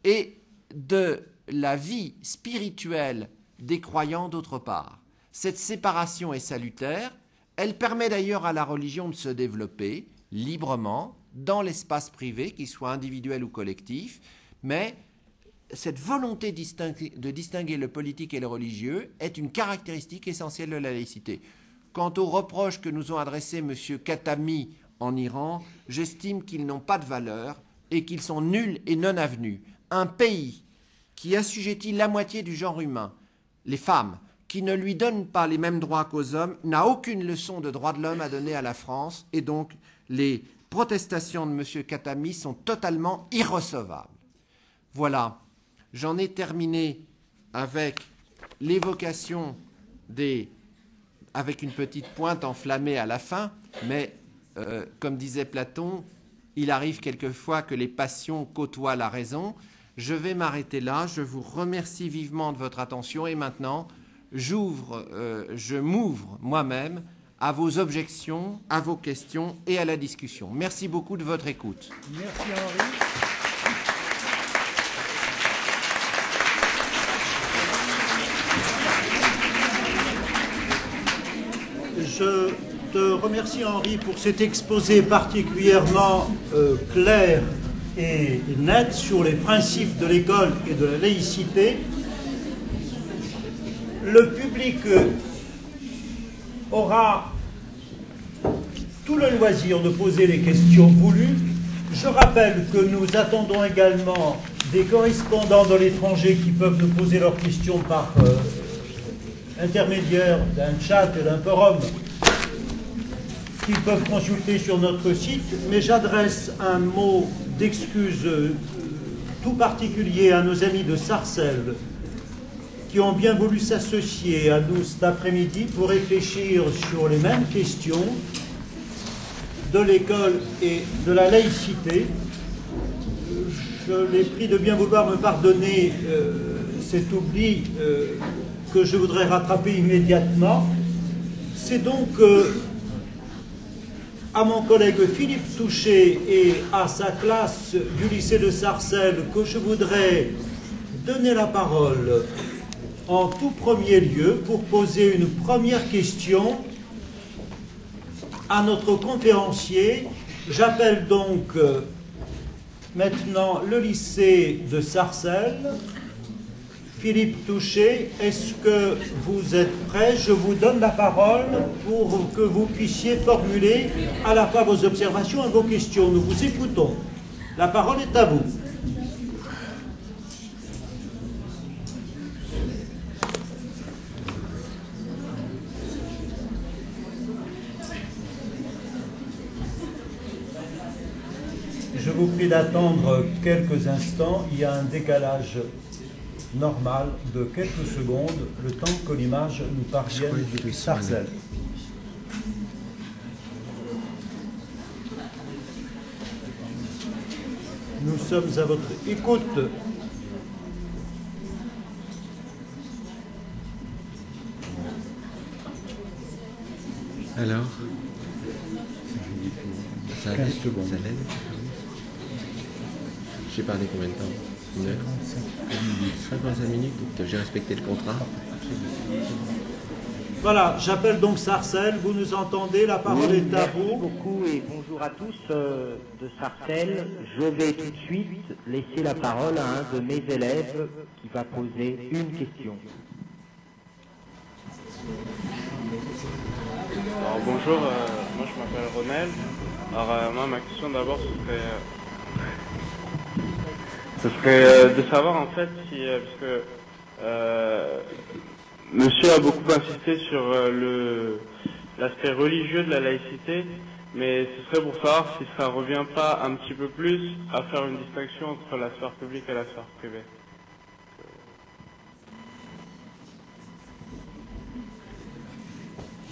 et de la vie spirituelle des croyants d'autre part. Cette séparation est salutaire. Elle permet d'ailleurs à la religion de se développer librement dans l'espace privé, qu'il soit individuel ou collectif, mais cette volonté de distinguer le politique et le religieux est une caractéristique essentielle de la laïcité. Quant aux reproches que nous ont adressés M. Khatami en Iran, j'estime qu'ils n'ont pas de valeur et qu'ils sont nuls et non avenus. Un pays qui assujettit la moitié du genre humain, les femmes, qui ne lui donne pas les mêmes droits qu'aux hommes, n'a aucune leçon de droits de l'homme à donner à la France, et donc les protestations de M. Khatami sont totalement irrecevables. Voilà, j'en ai terminé avec l'évocation avec une petite pointe enflammée à la fin, mais comme disait Platon, il arrive quelquefois que les passions côtoient la raison. Je vais m'arrêter là, je vous remercie vivement de votre attention, et maintenant, je m'ouvre moi-même à vos objections, à vos questions et à la discussion. Merci beaucoup de votre écoute. Merci Henri. Je te remercie, Henri, pour cet exposé particulièrement clair et net sur les principes de l'école et de la laïcité. Le public aura tout le loisir de poser les questions voulues. Je rappelle que nous attendons également des correspondants de l'étranger qui peuvent nous poser leurs questions par intermédiaire d'un chat et d'un forum qu'ils peuvent consulter sur notre site, mais j'adresse un mot d'excuse tout particulier à nos amis de Sarcelles qui ont bien voulu s'associer à nous cet après-midi pour réfléchir sur les mêmes questions de l'école et de la laïcité. Je les prie de bien vouloir me pardonner cet oubli que je voudrais rattraper immédiatement. C'est donc à mon collègue Philippe Touché et à sa classe du lycée de Sarcelles que je voudrais donner la parole en tout premier lieu pour poser une première question à notre conférencier. J'appelle donc maintenant le lycée de Sarcelles. Philippe Touché, est-ce que vous êtes prêt? Je vous donne la parole pour que vous puissiez formuler à la fois vos observations et vos questions. Nous vous écoutons. La parole est à vous. Je vous prie d'attendre quelques instants. Il y a un décalage normal de quelques secondes, le temps que l'image nous parvienne depuis Sarcelles. Nous sommes à votre écoute. Alors, ça 15 secondes. Ça l'aide. J'ai parlé combien de temps? Une heure? 55 minutes. J'ai respecté le contrat. Voilà, j'appelle donc Sarcelles, vous nous entendez, la parole est à Merci vous. beaucoup et bonjour à tous de Sarcelles. Je vais tout de suite laisser la parole à un de mes élèves qui va poser une question. Alors bonjour, moi je m'appelle Ronel. Alors moi ma question d'abord ce serait de savoir en fait si, parce que monsieur a beaucoup insisté sur l'aspect religieux de la laïcité, mais ce serait pour savoir si ça revient pas un petit peu plus à faire une distinction entre la sphère publique et la sphère privée.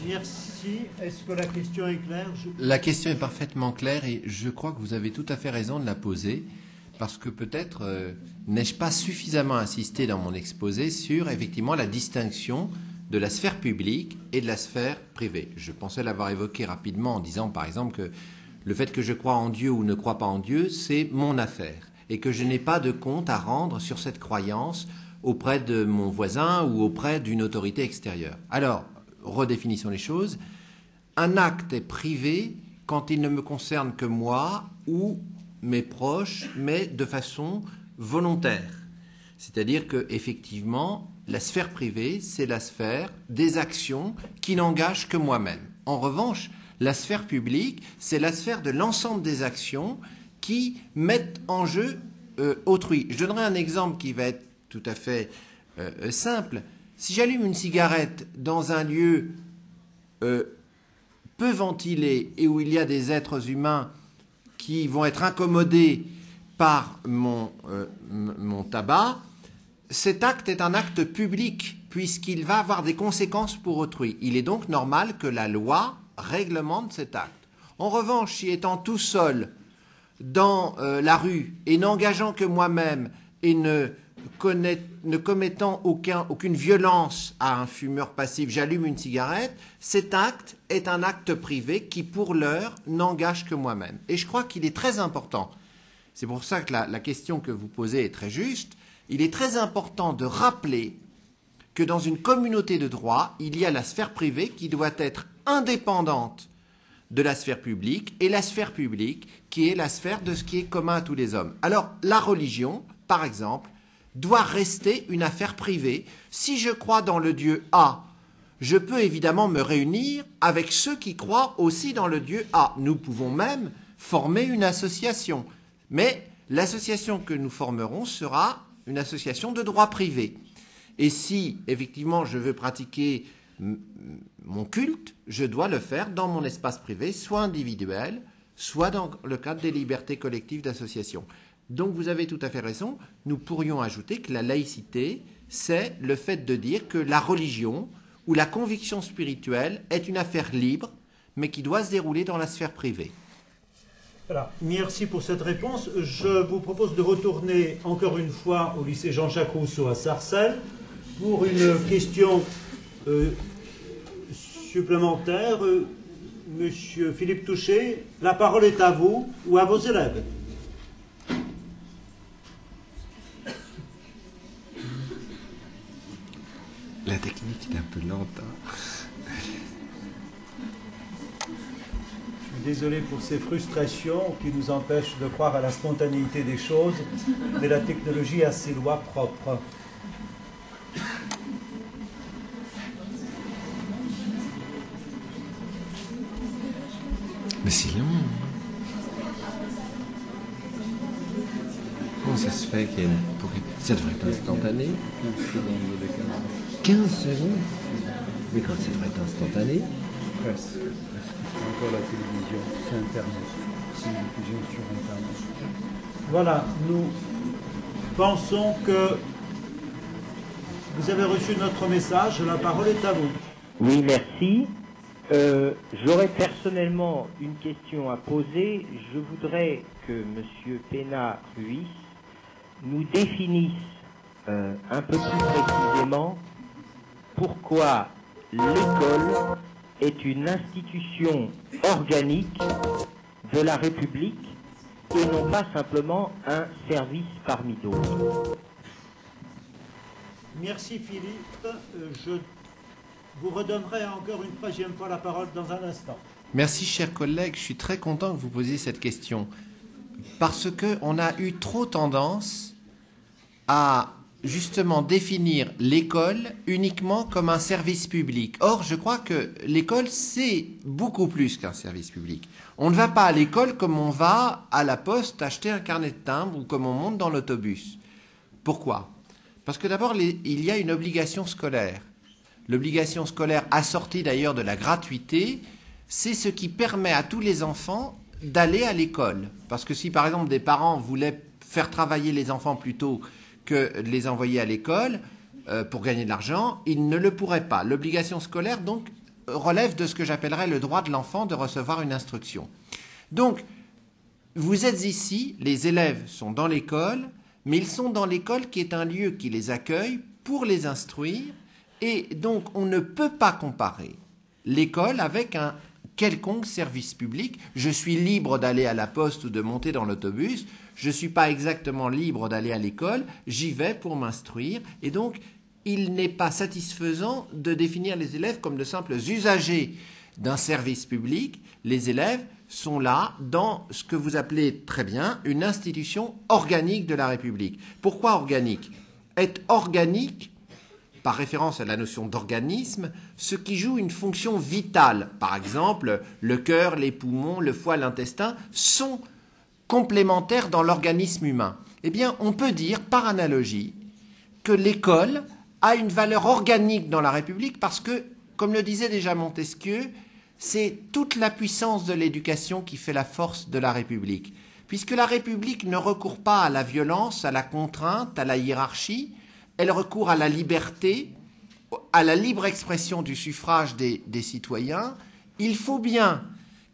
Merci. Est-ce que la question est claire? La question est parfaitement claire et je crois que vous avez tout à fait raison de la poser parce que peut-être n'ai-je pas suffisamment insisté dans mon exposé sur effectivement la distinction de la sphère publique et de la sphère privée. Je pensais l'avoir évoqué rapidement en disant par exemple que le fait que je crois en Dieu ou ne crois pas en Dieu, c'est mon affaire et que je n'ai pas de compte à rendre sur cette croyance auprès de mon voisin ou auprès d'une autorité extérieure. Alors, redéfinissons les choses. Un acte est privé quand il ne me concerne que moi ou mes proches, mais de façon volontaire. C'est-à-dire que effectivement, la sphère privée, c'est la sphère des actions qui n'engagent que moi-même. En revanche, la sphère publique, c'est la sphère de l'ensemble des actions qui mettent en jeu autrui. Je donnerai un exemple qui va être tout à fait simple. Si j'allume une cigarette dans un lieu peu ventilé et où il y a des êtres humains qui vont être incommodés par mon tabac, cet acte est un acte public puisqu'il va avoir des conséquences pour autrui. Il est donc normal que la loi réglemente cet acte. En revanche, si étant tout seul dans la rue et n'engageant que moi-même et ne commettant aucune violence à un fumeur passif, j'allume une cigarette, cet acte est un acte privé qui, pour l'heure, n'engage que moi-même. Et je crois qu'il est très important, c'est pour ça que la question que vous posez est très juste, il est très important de rappeler que dans une communauté de droit, il y a la sphère privée qui doit être indépendante de la sphère publique, et la sphère publique qui est la sphère de ce qui est commun à tous les hommes. Alors, la religion, par exemple, doit rester une affaire privée. Si je crois dans le Dieu A, je peux évidemment me réunir avec ceux qui croient aussi dans le Dieu A. Nous pouvons même former une association. Mais l'association que nous formerons sera une association de droit privé. Et si, effectivement, je veux pratiquer mon culte, je dois le faire dans mon espace privé, soit individuel, soit dans le cadre des libertés collectives d'association. Donc vous avez tout à fait raison, nous pourrions ajouter que la laïcité, c'est le fait de dire que la religion ou la conviction spirituelle est une affaire libre, mais qui doit se dérouler dans la sphère privée. Voilà. Merci pour cette réponse. Je vous propose de retourner encore une fois au lycée Jean-Jacques Rousseau à Sarcelles pour une question supplémentaire. Monsieur Philippe Touché, la parole est à vous ou à vos élèves. La technique est un peu lente. Hein. Je suis désolé pour ces frustrations qui nous empêchent de croire à la spontanéité des choses, mais la technologie a ses lois propres. Mais c'est long. Comment ça se fait qu'il y a une... Ça devrait être instantané. 15 secondes. Mais quand ça devrait être instantané. Presque. C'est encore la télévision, c'est Internet. C'est une diffusion sur Internet. Voilà, nous pensons que vous avez reçu notre message. La parole est à vous. Oui, merci. J'aurais personnellement une question à poser. Je voudrais que M. Pénat-Ruiz nous définisse un peu plus précisément pourquoi l'école est une institution organique de la République et non pas simplement un service parmi d'autres. Merci Philippe. Je vous redonnerai encore une troisième fois la parole dans un instant. Merci, chers collègues. Je suis très content que vous posiez cette question parce qu'on a eu trop tendance à justement définir l'école uniquement comme un service public. Or, je crois que l'école, c'est beaucoup plus qu'un service public. On ne va pas à l'école comme on va à la poste acheter un carnet de timbre ou comme on monte dans l'autobus. Pourquoi ? Parce que d'abord, il y a une obligation scolaire. L'obligation scolaire, assortie d'ailleurs de la gratuité, c'est ce qui permet à tous les enfants d'aller à l'école. Parce que si, par exemple, des parents voulaient faire travailler les enfants plutôt que de les envoyer à l'école pour gagner de l'argent, ils ne le pourraient pas. L'obligation scolaire, donc, relève de ce que j'appellerais le droit de l'enfant de recevoir une instruction. Donc, vous êtes ici, les élèves sont dans l'école, mais ils sont dans l'école qui est un lieu qui les accueille pour les instruire. Et donc, on ne peut pas comparer l'école avec un quelconque service public. Je suis libre d'aller à la poste ou de monter dans l'autobus. Je ne suis pas exactement libre d'aller à l'école. J'y vais pour m'instruire. Et donc, il n'est pas satisfaisant de définir les élèves comme de simples usagers d'un service public. Les élèves sont là dans ce que vous appelez très bien une institution organique de la République. Pourquoi organique ? Être organique, par référence à la notion d'organisme, ce qui joue une fonction vitale. Par exemple, le cœur, les poumons, le foie, l'intestin sont complémentaires dans l'organisme humain. Eh bien, on peut dire, par analogie, que l'école a une valeur organique dans la République parce que, comme le disait déjà Montesquieu, c'est toute la puissance de l'éducation qui fait la force de la République. Puisque la République ne recourt pas à la violence, à la contrainte, à la hiérarchie, elle recourt à la liberté, à la libre expression du suffrage des citoyens. Il faut bien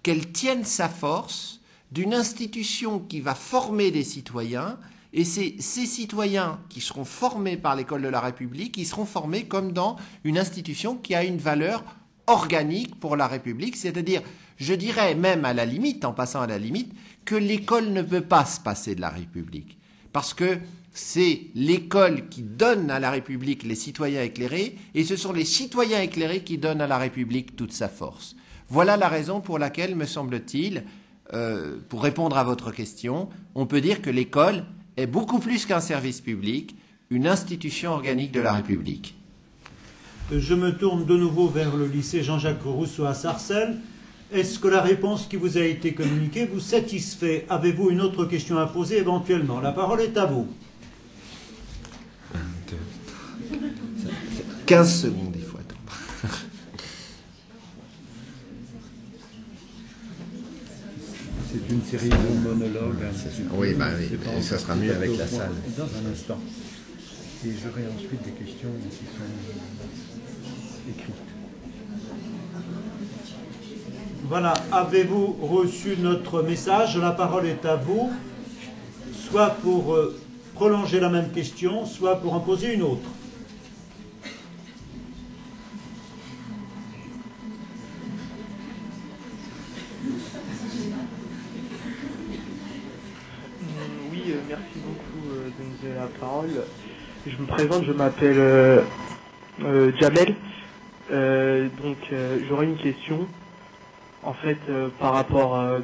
qu'elle tienne sa force d'une institution qui va former des citoyens, et c'est ces citoyens qui seront formés par l'école de la République, qui seront formés comme dans une institution qui a une valeur organique pour la République, c'est-à-dire, je dirais même à la limite, en passant à la limite, que l'école ne peut pas se passer de la République. Parce que c'est l'école qui donne à la République les citoyens éclairés, et ce sont les citoyens éclairés qui donnent à la République toute sa force. Voilà la raison pour laquelle, me semble-t-il, pour répondre à votre question, on peut dire que l'école est beaucoup plus qu'un service public, une institution organique de la République. Je me tourne de nouveau vers le lycée Jean-Jacques Rousseau à Sarcelles. Est-ce que la réponse qui vous a été communiquée vous satisfait? Avez-vous une autre question à poser éventuellement? La parole est à vous. 15 secondes, il faut attendre. C'est une série de monologues. Oui, ça sera mieux avec la salle. Dans un instant. Et j'aurai ensuite des questions qui sont écrites. Voilà, avez-vous reçu notre message? La parole est à vous, soit pour prolonger la même question, soit pour en poser une autre. Oui, merci beaucoup de me donner la parole. Je me présente, je m'appelle Jamel. J'aurais une question. En fait, par rapport à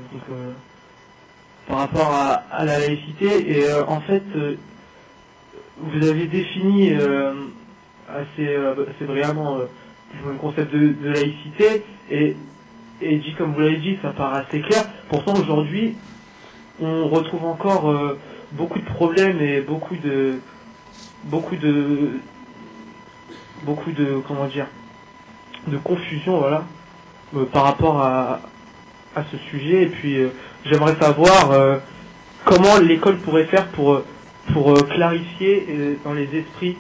la laïcité, et en fait, vous avez défini assez brillamment le concept de laïcité, et dit comme vous l'avez dit, ça paraît assez clair. Pourtant, aujourd'hui, on retrouve encore beaucoup de problèmes et beaucoup de comment dire, de confusion, voilà. Par rapport à ce sujet, et puis j'aimerais savoir comment l'école pourrait faire pour clarifier dans les esprits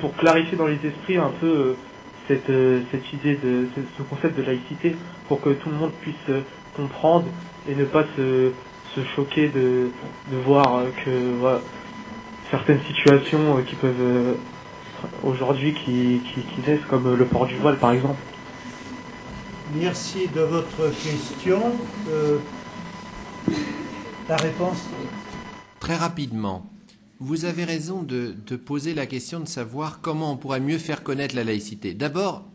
pour clarifier dans les esprits un peu cette idée de ce concept de laïcité, pour que tout le monde puisse comprendre et ne pas se choquer de voir que voilà, certaines situations qui peuvent aujourd'hui qui naissent, comme le port du voile par exemple. Merci de votre question. La réponse? Très rapidement, vous avez raison de poser la question de savoir comment on pourrait mieux faire connaître la laïcité. D'abord,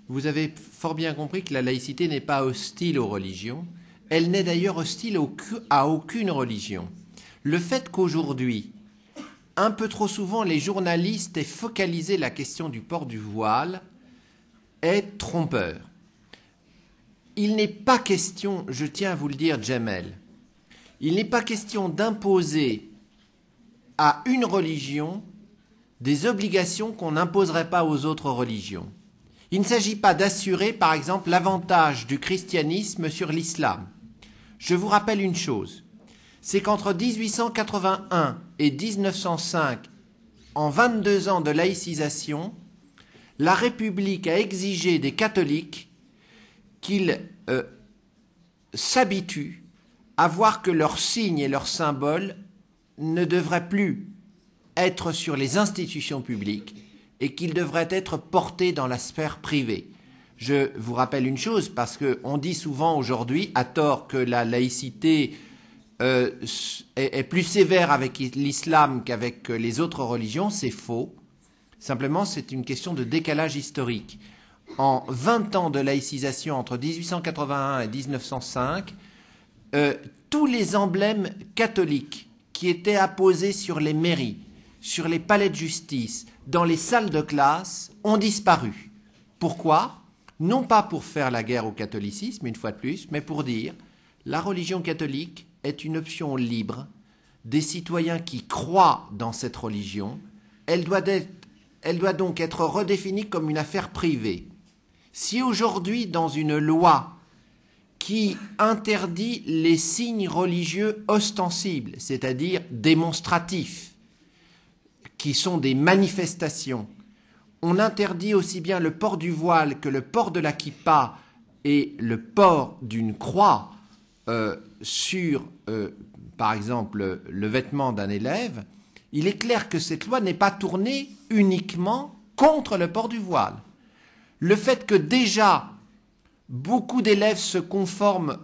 vous avez fort bien compris que la laïcité n'est pas hostile aux religions. Elle n'est d'ailleurs hostile à aucune religion. Le fait qu'aujourd'hui, un peu trop souvent, les journalistes aient focalisé la question du port du voile est trompeur. Il n'est pas question, je tiens à vous le dire, Jamel, il n'est pas question d'imposer à une religion des obligations qu'on n'imposerait pas aux autres religions. Il ne s'agit pas d'assurer, par exemple, l'avantage du christianisme sur l'islam. Je vous rappelle une chose, c'est qu'entre 1881 et 1905, en 22 ans de laïcisation, la République a exigé des catholiques qu'ils s'habituent à voir que leurs signes et leurs symboles ne devraient plus être sur les institutions publiques et qu'ils devraient être portés dans la sphère privée. Je vous rappelle une chose, parce qu'on dit souvent aujourd'hui, à tort, que la laïcité est plus sévère avec l'islam qu'avec les autres religions. C'est faux. Simplement, c'est une question de décalage historique. En 20 ans de laïcisation entre 1881 et 1905, tous les emblèmes catholiques qui étaient apposés sur les mairies, sur les palais de justice, dans les salles de classe, ont disparu. Pourquoi ? Non pas pour faire la guerre au catholicisme, une fois de plus, mais pour dire la religion catholique est une option libre des citoyens qui croient dans cette religion. Elle doit donc être redéfinie comme une affaire privée. Si aujourd'hui, dans une loi qui interdit les signes religieux ostensibles, c'est-à-dire démonstratifs, qui sont des manifestations, on interdit aussi bien le port du voile que le port de la kippa et le port d'une croix sur, par exemple, le vêtement d'un élève, il est clair que cette loi n'est pas tournée uniquement contre le port du voile. Le fait que déjà beaucoup d'élèves se conforment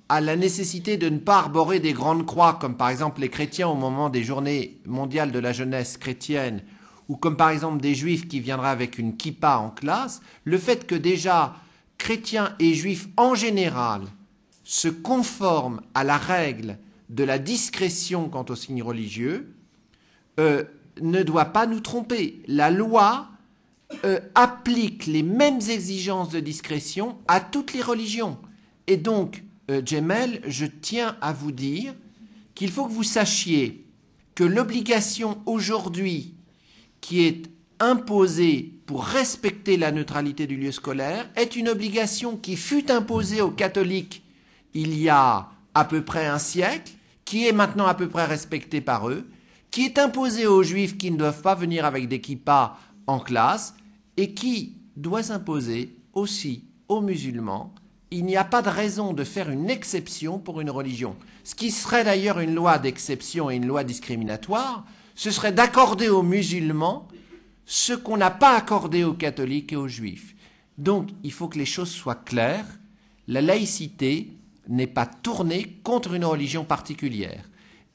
à la nécessité de ne pas arborer des grandes croix, comme par exemple les chrétiens au moment des journées mondiales de la jeunesse chrétienne, ou comme par exemple des juifs qui viendraient avec une kippa en classe, le fait que déjà chrétiens et juifs en général se conforment à la règle de la discrétion quant aux signes religieux ne doit pas nous tromper. La loi applique les mêmes exigences de discrétion à toutes les religions. Et donc, Djemel, je tiens à vous dire qu'il faut que vous sachiez que l'obligation aujourd'hui qui est imposée pour respecter la neutralité du lieu scolaire est une obligation qui fut imposée aux catholiques il y a à peu près un siècle, qui est maintenant à peu près respectée par eux, qui est imposée aux juifs qui ne doivent pas venir avec des kippas en classe, et qui doit s'imposer aussi aux musulmans. Il n'y a pas de raison de faire une exception pour une religion. Ce qui serait d'ailleurs une loi d'exception et une loi discriminatoire, ce serait d'accorder aux musulmans ce qu'on n'a pas accordé aux catholiques et aux juifs. Donc, il faut que les choses soient claires. La laïcité n'est pas tournée contre une religion particulière.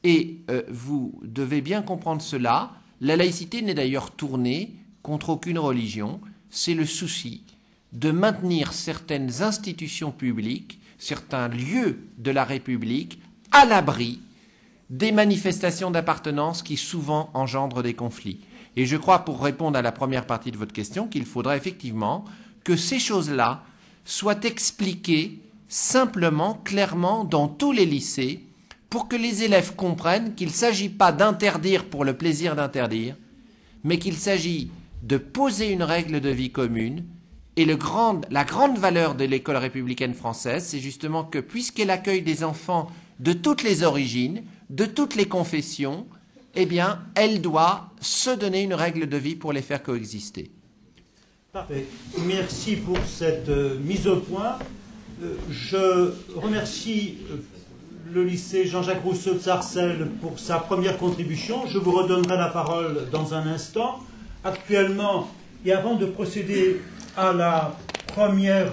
Et vous devez bien comprendre cela. La laïcité n'est d'ailleurs tournée contre aucune religion. C'est le souci de maintenir certaines institutions publiques, certains lieux de la République à l'abri des manifestations d'appartenance qui souvent engendrent des conflits. Et je crois, pour répondre à la première partie de votre question, qu'il faudra effectivement que ces choses-là soient expliquées simplement, clairement, dans tous les lycées, pour que les élèves comprennent qu'il ne s'agit pas d'interdire pour le plaisir d'interdire, mais qu'il s'agit de poser une règle de vie commune. Et la grande valeur de l'école républicaine française, c'est justement que, puisqu'elle accueille des enfants de toutes les origines, de toutes les confessions, eh bien, elle doit se donner une règle de vie pour les faire coexister. Parfait. Merci pour cette mise au point. Je remercie le lycée Jean-Jacques Rousseau de Sarcelles pour sa première contribution. Je vous redonnerai la parole dans un instant. Actuellement, et avant de procéder à la première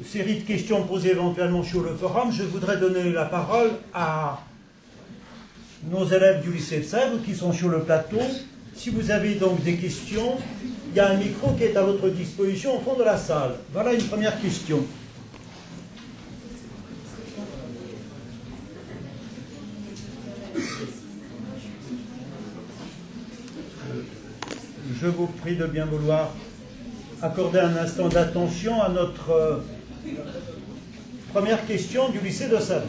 série de questions posées éventuellement sur le forum, je voudrais donner la parole à nos élèves du lycée de Sèvres qui sont sur le plateau. Si vous avez donc des questions, il y a un micro qui est à votre disposition au fond de la salle. Voilà une première question. Je vous prie de bien vouloir accorder un instant d'attention à notre première question du lycée de Sèvres.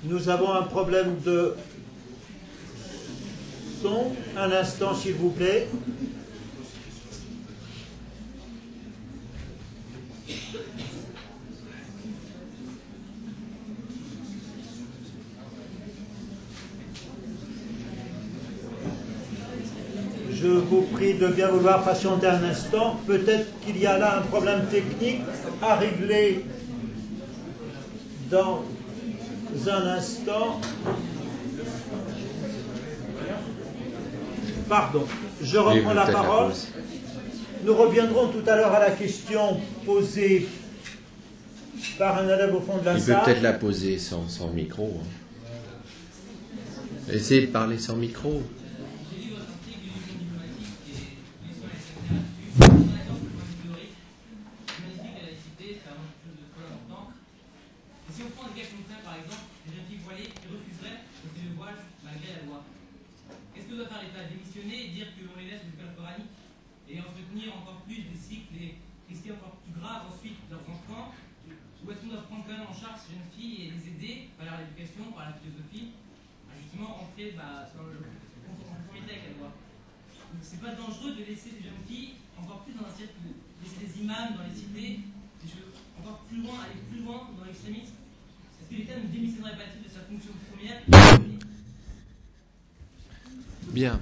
Nous avons un problème de son. Un instant, s'il vous plaît. Je vous prie de bien vouloir patienter un instant. Peut-être qu'il y a là un problème technique à régler dans un instant. Pardon, je reprends la parole. Nous reviendrons tout à l'heure à la question posée par un élève au fond de la salle. Il peut peut-être la poser sans micro. Essayez de parler sans micro. C'est pas dangereux de laisser des jeunes filles, encore plus dans un siècle, laisser des imams dans les cités, encore plus loin, aller plus loin dans l'extrémisme. Est-ce que l'État ne démissionnerait pas-il de sa fonction première? Bien.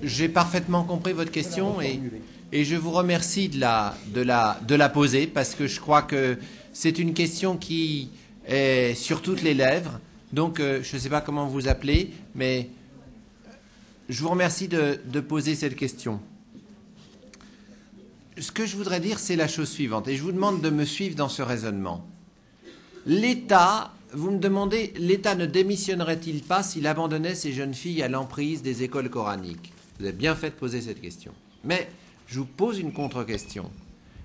J'ai parfaitement compris votre question et je vous remercie de la poser parce que je crois que c'est une question qui est sur toutes les lèvres. Donc, je ne sais pas comment vous appelez, mais je vous remercie de poser cette question. ce que je voudrais dire, c'est la chose suivante, et je vous demande de me suivre dans ce raisonnement. L'État, vous me demandez, l'État ne démissionnerait-il pas s'il abandonnait ces jeunes filles à l'emprise des écoles coraniques? Vous avez bien fait de poser cette question. Mais je vous pose une contre-question.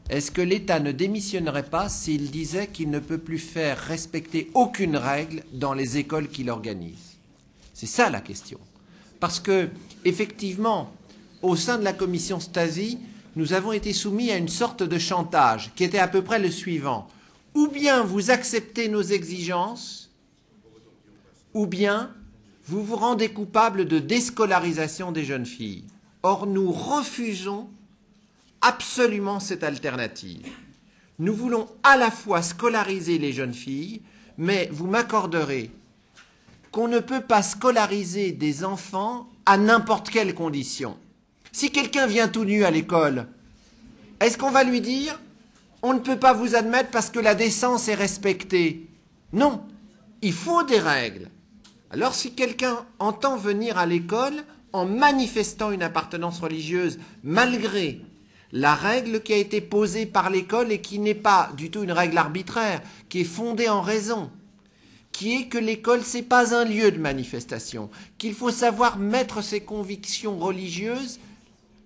Est-ce que l'État ne démissionnerait pas s'il disait qu'il ne peut plus faire respecter aucune règle dans les écoles qu'il organise? C'est ça la question. Parce que, effectivement, au sein de la commission Stasi, nous avons été soumis à une sorte de chantage qui était à peu près le suivant. Ou bien vous acceptez nos exigences, ou bien vous vous rendez coupable de déscolarisation des jeunes filles. Or, nous refusons absolument cette alternative. Nous voulons à la fois scolariser les jeunes filles, mais vous m'accorderez qu'on ne peut pas scolariser des enfants à n'importe quelle condition. Si quelqu'un vient tout nu à l'école, est-ce qu'on va lui dire « on ne peut pas vous admettre parce que la décence est respectée » Non, il faut des règles. Alors si quelqu'un entend venir à l'école en manifestant une appartenance religieuse malgré la règle qui a été posée par l'école et qui n'est pas du tout une règle arbitraire, qui est fondée en raison, qui est que l'école, ce n'est pas un lieu de manifestation, qu'il faut savoir mettre ses convictions religieuses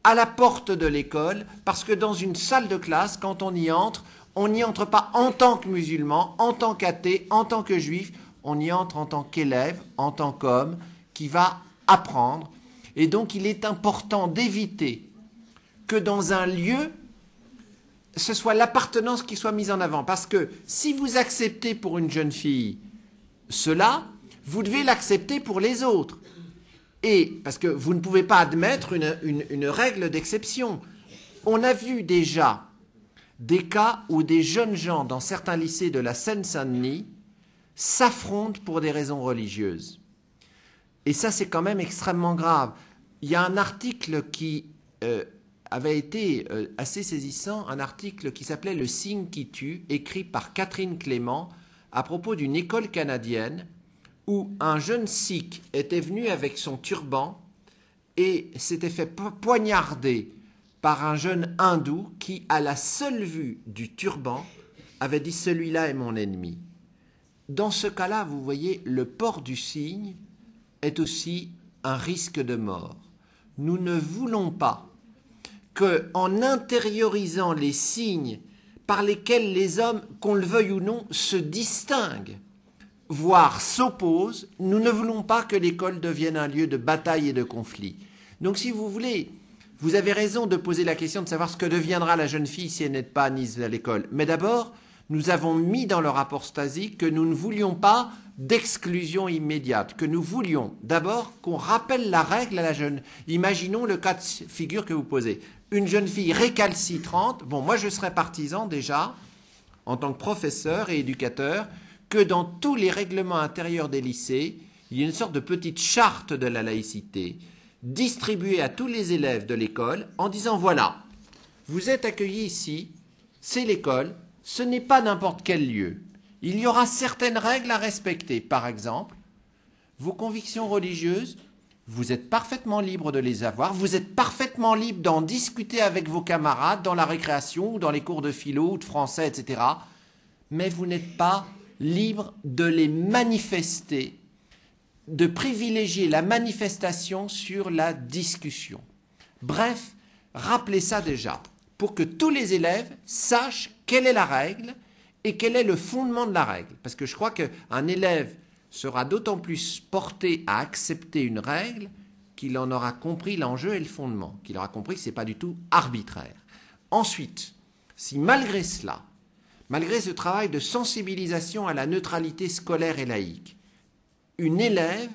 à la porte de l'école, parce que dans une salle de classe, quand on n'y entre pas en tant que musulman, en tant qu'athée, en tant que juif, on y entre en tant qu'élève, en tant qu'homme, qui va apprendre. Et donc il est important d'éviter que dans un lieu, ce soit l'appartenance qui soit mise en avant. Parce que si vous acceptez pour une jeune fille cela, vous devez l'accepter pour les autres. Et parce que vous ne pouvez pas admettre une règle d'exception. On a vu déjà des cas où des jeunes gens dans certains lycées de la Seine-Saint-Denis s'affrontent pour des raisons religieuses. Et ça, c'est quand même extrêmement grave. Il y a un article qui avait été assez saisissant, un article qui s'appelait « Le signe qui tue », écrit par Catherine Clément, à propos d'une école canadienne où un jeune sikh était venu avec son turban et s'était fait poignarder par un jeune hindou qui, à la seule vue du turban, avait dit « celui-là est mon ennemi ». Dans ce cas-là, vous voyez, le port du signe est aussi un risque de mort. Nous ne voulons pas qu'en intériorisant les signes par lesquels les hommes, qu'on le veuille ou non, se distinguent, voire s'opposent, nous ne voulons pas que l'école devienne un lieu de bataille et de conflit. Donc si vous voulez, vous avez raison de poser la question de savoir ce que deviendra la jeune fille si elle n'est pas admise à l'école. Mais d'abord, nous avons mis dans le rapport Stasi que nous ne voulions pas d'exclusion immédiate, que nous voulions d'abord qu'on rappelle la règle à la jeune. Imaginons le cas de figure que vous posez. Une jeune fille récalcitrante, bon, moi je serais partisan déjà, en tant que professeur et éducateur, que dans tous les règlements intérieurs des lycées, il y ait une sorte de petite charte de la laïcité distribuée à tous les élèves de l'école en disant voilà, vous êtes accueillis ici, c'est l'école, ce n'est pas n'importe quel lieu. Il y aura certaines règles à respecter. Par exemple, vos convictions religieuses, vous êtes parfaitement libre de les avoir, vous êtes parfaitement libre d'en discuter avec vos camarades dans la récréation ou dans les cours de philo ou de français, etc. Mais vous n'êtes pas libre de les manifester, de privilégier la manifestation sur la discussion. Bref, rappelez ça déjà, pour que tous les élèves sachent quelle est la règle et quel est le fondement de la règle. Parce que je crois qu'un élève sera d'autant plus porté à accepter une règle qu'il en aura compris l'enjeu et le fondement, qu'il aura compris que ce n'est pas du tout arbitraire. Ensuite, si malgré cela, malgré ce travail de sensibilisation à la neutralité scolaire et laïque, une élève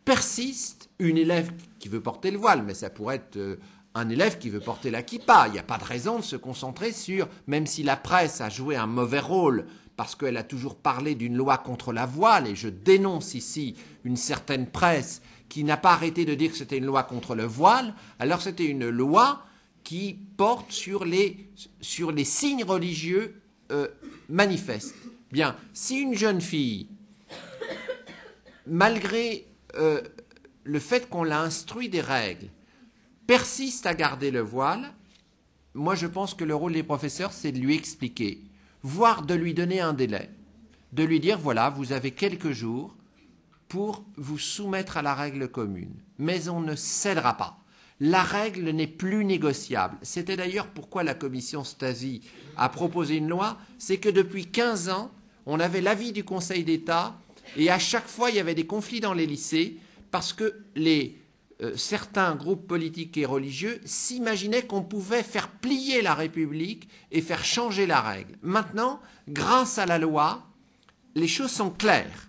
persiste, une élève qui veut porter le voile, mais ça pourrait être un élève qui veut porter la kippa, il n'y a pas de raison de se concentrer sur, même si la presse a joué un mauvais rôle, parce qu'elle a toujours parlé d'une loi contre la voile, et je dénonce ici une certaine presse qui n'a pas arrêté de dire que c'était une loi contre le voile, alors c'était une loi qui porte sur les signes religieux manifestes. Bien, si une jeune fille, malgré le fait qu'on l'a instruit des règles, persiste à garder le voile, moi je pense que le rôle des professeurs, c'est de lui expliquer, voire de lui donner un délai, de lui dire, voilà, vous avez quelques jours pour vous soumettre à la règle commune. Mais on ne cédera pas. La règle n'est plus négociable. C'était d'ailleurs pourquoi la commission Stasi a proposé une loi, c'est que depuis 15 ans, on avait l'avis du Conseil d'État et à chaque fois, il y avait des conflits dans les lycées parce que certains groupes politiques et religieux s'imaginaient qu'on pouvait faire plier la République et faire changer la règle. Maintenant, grâce à la loi, les choses sont claires.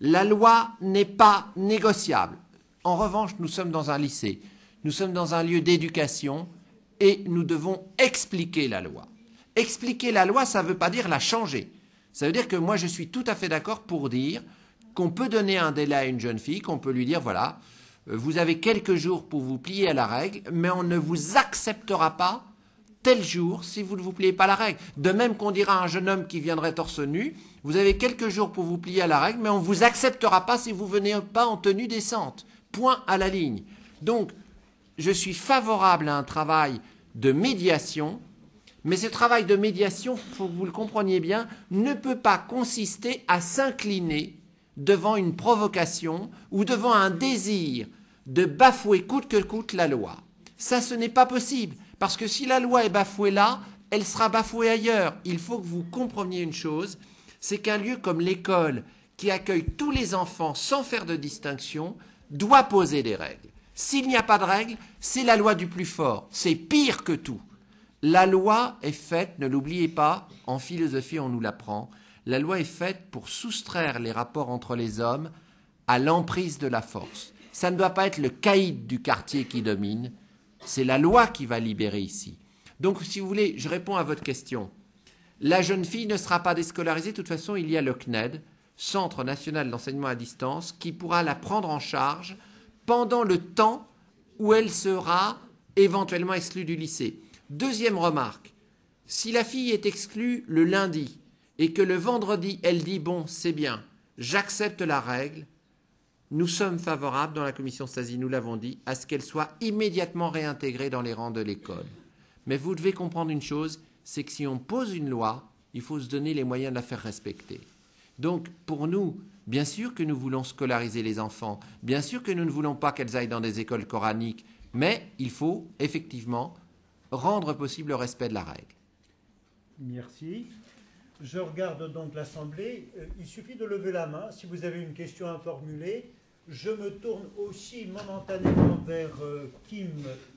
La loi n'est pas négociable. En revanche, nous sommes dans un lycée, nous sommes dans un lieu d'éducation et nous devons expliquer la loi. Expliquer la loi, ça ne veut pas dire la changer. Ça veut dire que moi, je suis tout à fait d'accord pour dire qu'on peut donner un délai à une jeune fille, qu'on peut lui dire, voilà, vous avez quelques jours pour vous plier à la règle, mais on ne vous acceptera pas tel jour si vous ne vous pliez pas à la règle. De même qu'on dira à un jeune homme qui viendrait torse nu, vous avez quelques jours pour vous plier à la règle, mais on ne vous acceptera pas si vous ne venez pas en tenue décente. Point à la ligne. Donc, je suis favorable à un travail de médiation, mais ce travail de médiation, il faut que vous le compreniez bien, ne peut pas consister à s'incliner devant une provocation ou devant un désir de bafouer coûte que coûte la loi. Ça, ce n'est pas possible. Parce que si la loi est bafouée là, elle sera bafouée ailleurs. Il faut que vous compreniez une chose, c'est qu'un lieu comme l'école, qui accueille tous les enfants sans faire de distinction, doit poser des règles. S'il n'y a pas de règles, c'est la loi du plus fort. C'est pire que tout. La loi est faite, ne l'oubliez pas, en philosophie on nous l'apprend, la loi est faite pour soustraire les rapports entre les hommes à l'emprise de la force. Ça ne doit pas être le caïd du quartier qui domine, c'est la loi qui va libérer ici. Donc, si vous voulez, je réponds à votre question. La jeune fille ne sera pas déscolarisée. De toute façon, il y a le CNED, Centre national d'enseignement à distance, qui pourra la prendre en charge pendant le temps où elle sera éventuellement exclue du lycée. Deuxième remarque, si la fille est exclue le lundi et que le vendredi, elle dit « bon, c'est bien, j'accepte la règle », nous sommes favorables, dans la commission Stasi, nous l'avons dit, à ce qu'elle soit immédiatement réintégrée dans les rangs de l'école. Mais vous devez comprendre une chose, c'est que si on pose une loi, il faut se donner les moyens de la faire respecter. Donc, pour nous, bien sûr que nous voulons scolariser les enfants, bien sûr que nous ne voulons pas qu'elles aillent dans des écoles coraniques, mais il faut effectivement rendre possible le respect de la règle. Merci. Je regarde donc l'Assemblée. Il suffit de lever la main si vous avez une question à formuler. Je me tourne aussi momentanément vers Kim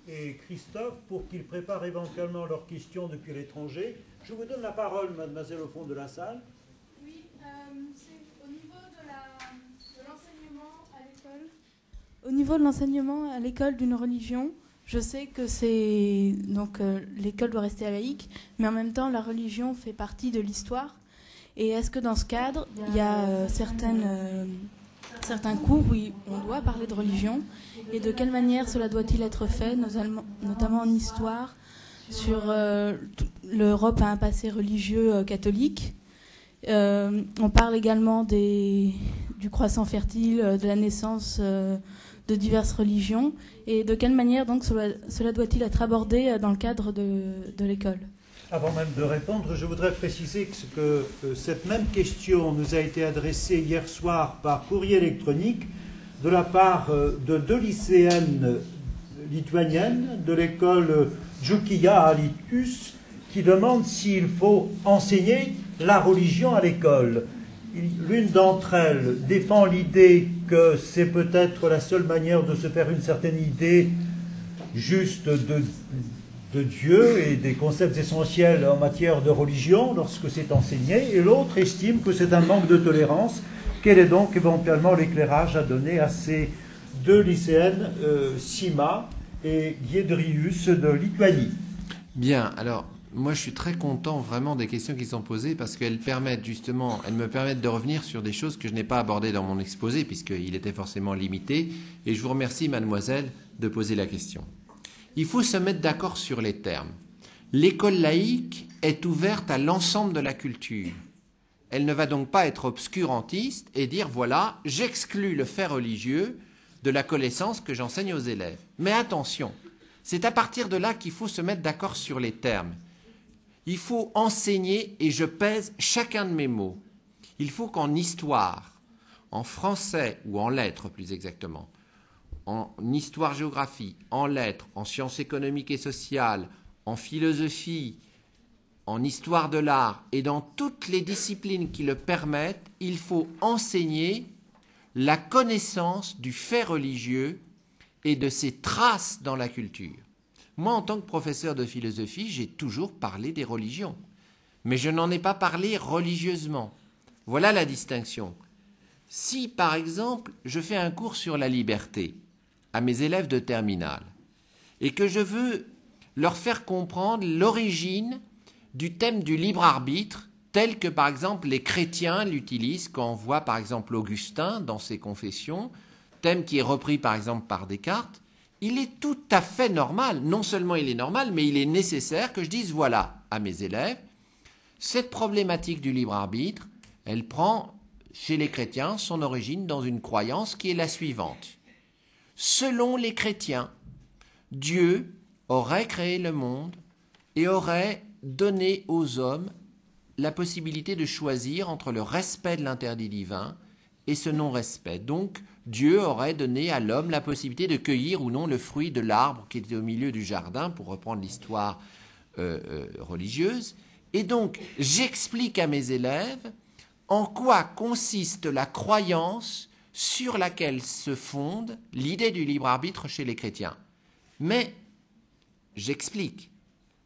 et Christophe pour qu'ils préparent éventuellement leurs questions depuis l'étranger. Je vous donne la parole, mademoiselle, au fond de la salle. Oui, c'est au niveau de l'enseignement à l'école. Au niveau de l'enseignement à l'école d'une religion, je sais que l'école doit rester laïque, mais en même temps, la religion fait partie de l'histoire. Et est-ce que dans ce cadre, il y a certains cours où on doit parler de religion, et de quelle manière cela doit-il être fait, notamment en histoire, sur l'Europe a un passé religieux catholique. On parle également du croissant fertile, de la naissance de diverses religions, et de quelle manière donc cela doit-il être abordé dans le cadre de l'école. Avant même de répondre, je voudrais préciser que cette même question nous a été adressée hier soir par courrier électronique de la part de 2 lycéennes lituaniennes de l'école Džukyja à Alytus qui demandent s'il faut enseigner la religion à l'école. L'une d'entre elles défend l'idée que c'est peut-être la seule manière de se faire une certaine idée juste de Dieu et des concepts essentiels en matière de religion lorsque c'est enseigné, et l'autre estime que c'est un manque de tolérance. Quel est donc éventuellement l'éclairage à donner à ces 2 lycéennes, Sima et Giedrius de Lituanie? Bien, alors moi je suis très content vraiment des questions qui sont posées parce qu'elles me permettent de revenir sur des choses que je n'ai pas abordées dans mon exposé puisqu'il était forcément limité, et je vous remercie mademoiselle de poser la question. Il faut se mettre d'accord sur les termes. L'école laïque est ouverte à l'ensemble de la culture. Elle ne va donc pas être obscurantiste et dire, voilà, j'exclus le fait religieux de la connaissance que j'enseigne aux élèves. Mais attention, C'est à partir de là qu'il faut se mettre d'accord sur les termes. Il faut enseigner, et je pèse chacun de mes mots. Il faut qu'en histoire, en français ou en lettres plus exactement, en histoire-géographie, en lettres, en sciences économiques et sociales, en philosophie, en histoire de l'art et dans toutes les disciplines qui le permettent, il faut enseigner la connaissance du fait religieux et de ses traces dans la culture. Moi, en tant que professeur de philosophie, j'ai toujours parlé des religions, mais je n'en ai pas parlé religieusement. Voilà la distinction. Si, par exemple, je fais un cours sur la liberté à mes élèves de terminale et que je veux leur faire comprendre l'origine du thème du libre arbitre tel que, par exemple, les chrétiens l'utilisent quand on voit, par exemple, Augustin dans ses confessions, thème qui est repris, par exemple, par Descartes, il est tout à fait normal, non seulement il est normal, mais il est nécessaire que je dise, voilà, à mes élèves, cette problématique du libre arbitre, elle prend, chez les chrétiens, son origine dans une croyance qui est la suivante. Selon les chrétiens, Dieu aurait créé le monde et aurait donné aux hommes la possibilité de choisir entre le respect de l'interdit divin et ce non-respect. Donc, Dieu aurait donné à l'homme la possibilité de cueillir ou non le fruit de l'arbre qui était au milieu du jardin, pour reprendre l'histoire religieuse. Et donc, j'explique à mes élèves en quoi consiste la croyance sur laquelle se fonde l'idée du libre arbitre chez les chrétiens. Mais j'explique.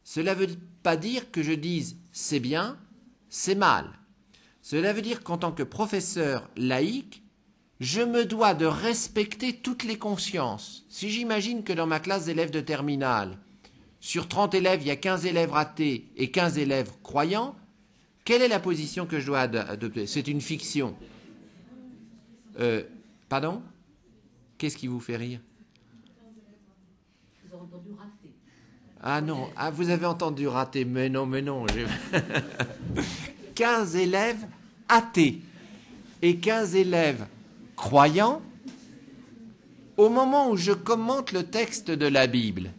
Cela ne veut pas dire que je dise c'est bien, c'est mal. Cela veut dire qu'en tant que professeur laïque, je me dois de respecter toutes les consciences. Si j'imagine que dans ma classe d'élèves de terminale, sur 30 élèves, il y a 15 élèves athées et 15 élèves croyants, quelle est la position que je dois adopter? C'est une fiction. Pardon? Qu'est-ce qui vous fait rire? Vous avez entendu rater. Ah non, vous avez entendu rater, mais non. 15 élèves athées et 15 élèves croyants, au moment où je commente le texte de la Bible,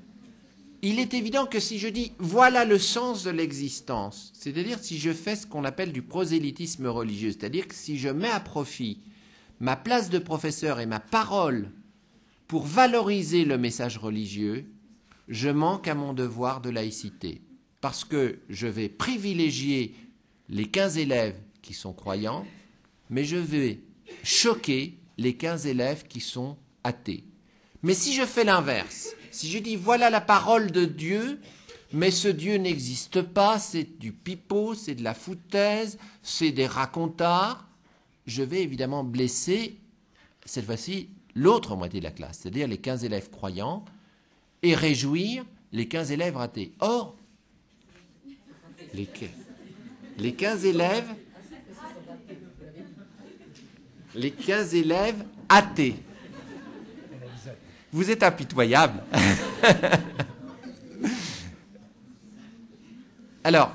il est évident que si je dis « voilà le sens de l'existence », c'est-à-dire si je fais ce qu'on appelle du prosélytisme religieux, c'est-à-dire que si je mets à profit ma place de professeur et ma parole pour valoriser le message religieux, je manque à mon devoir de laïcité, parce que je vais privilégier les 15 élèves qui sont croyants, mais je vais choquer les 15 élèves qui sont athées. Mais si je fais l'inverse, si je dis voilà la parole de Dieu, mais ce Dieu n'existe pas, c'est du pipeau, c'est de la foutaise, c'est des racontards, je vais évidemment blesser, cette fois-ci, l'autre moitié de la classe, c'est-à-dire les 15 élèves croyants, et réjouir les 15 élèves athées. Or, les 15 élèves athées, vous êtes impitoyable. Alors,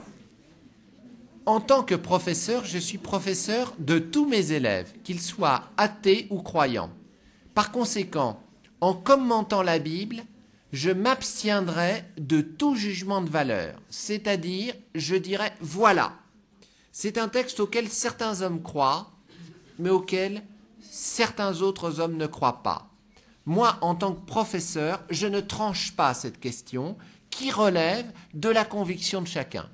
en tant que professeur, je suis professeur de tous mes élèves, qu'ils soient athées ou croyants. Par conséquent, en commentant la Bible, je m'abstiendrai de tout jugement de valeur, c'est-à-dire, je dirais, voilà, c'est un texte auquel certains hommes croient, mais auquel certains autres hommes ne croient pas. Moi, en tant que professeur, je ne tranche pas cette question qui relève de la conviction de chacun.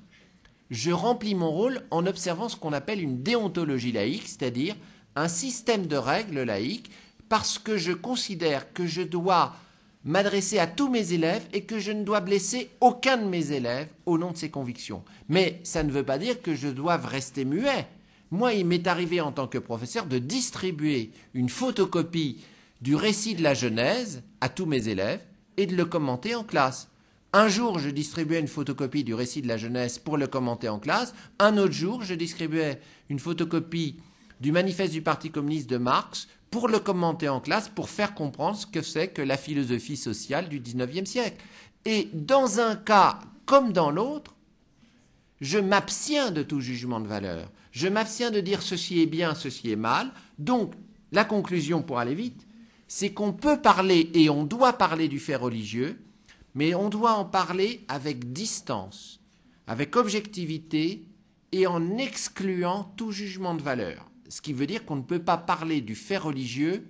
Je remplis mon rôle en observant ce qu'on appelle une déontologie laïque, c'est-à-dire un système de règles laïques, parce que je considère que je dois m'adresser à tous mes élèves et que je ne dois blesser aucun de mes élèves au nom de ses convictions. Mais ça ne veut pas dire que je doive rester muet. Moi, il m'est arrivé en tant que professeur de distribuer une photocopie du récit de la Genèse à tous mes élèves et de le commenter en classe. Un jour, je distribuais une photocopie du récit de la Genèse pour le commenter en classe. Un autre jour, je distribuais une photocopie du manifeste du Parti communiste de Marx pour le commenter en classe, pour faire comprendre ce que c'est que la philosophie sociale du XIXe siècle. Et dans un cas comme dans l'autre, je m'abstiens de tout jugement de valeur. Je m'abstiens de dire ceci est bien, ceci est mal. Donc, la conclusion, pour aller vite, c'est qu'on peut parler et on doit parler du fait religieux Mais on doit en parler avec distance, avec objectivité et en excluant tout jugement de valeur. Ce qui veut dire qu'on ne peut pas parler du fait religieux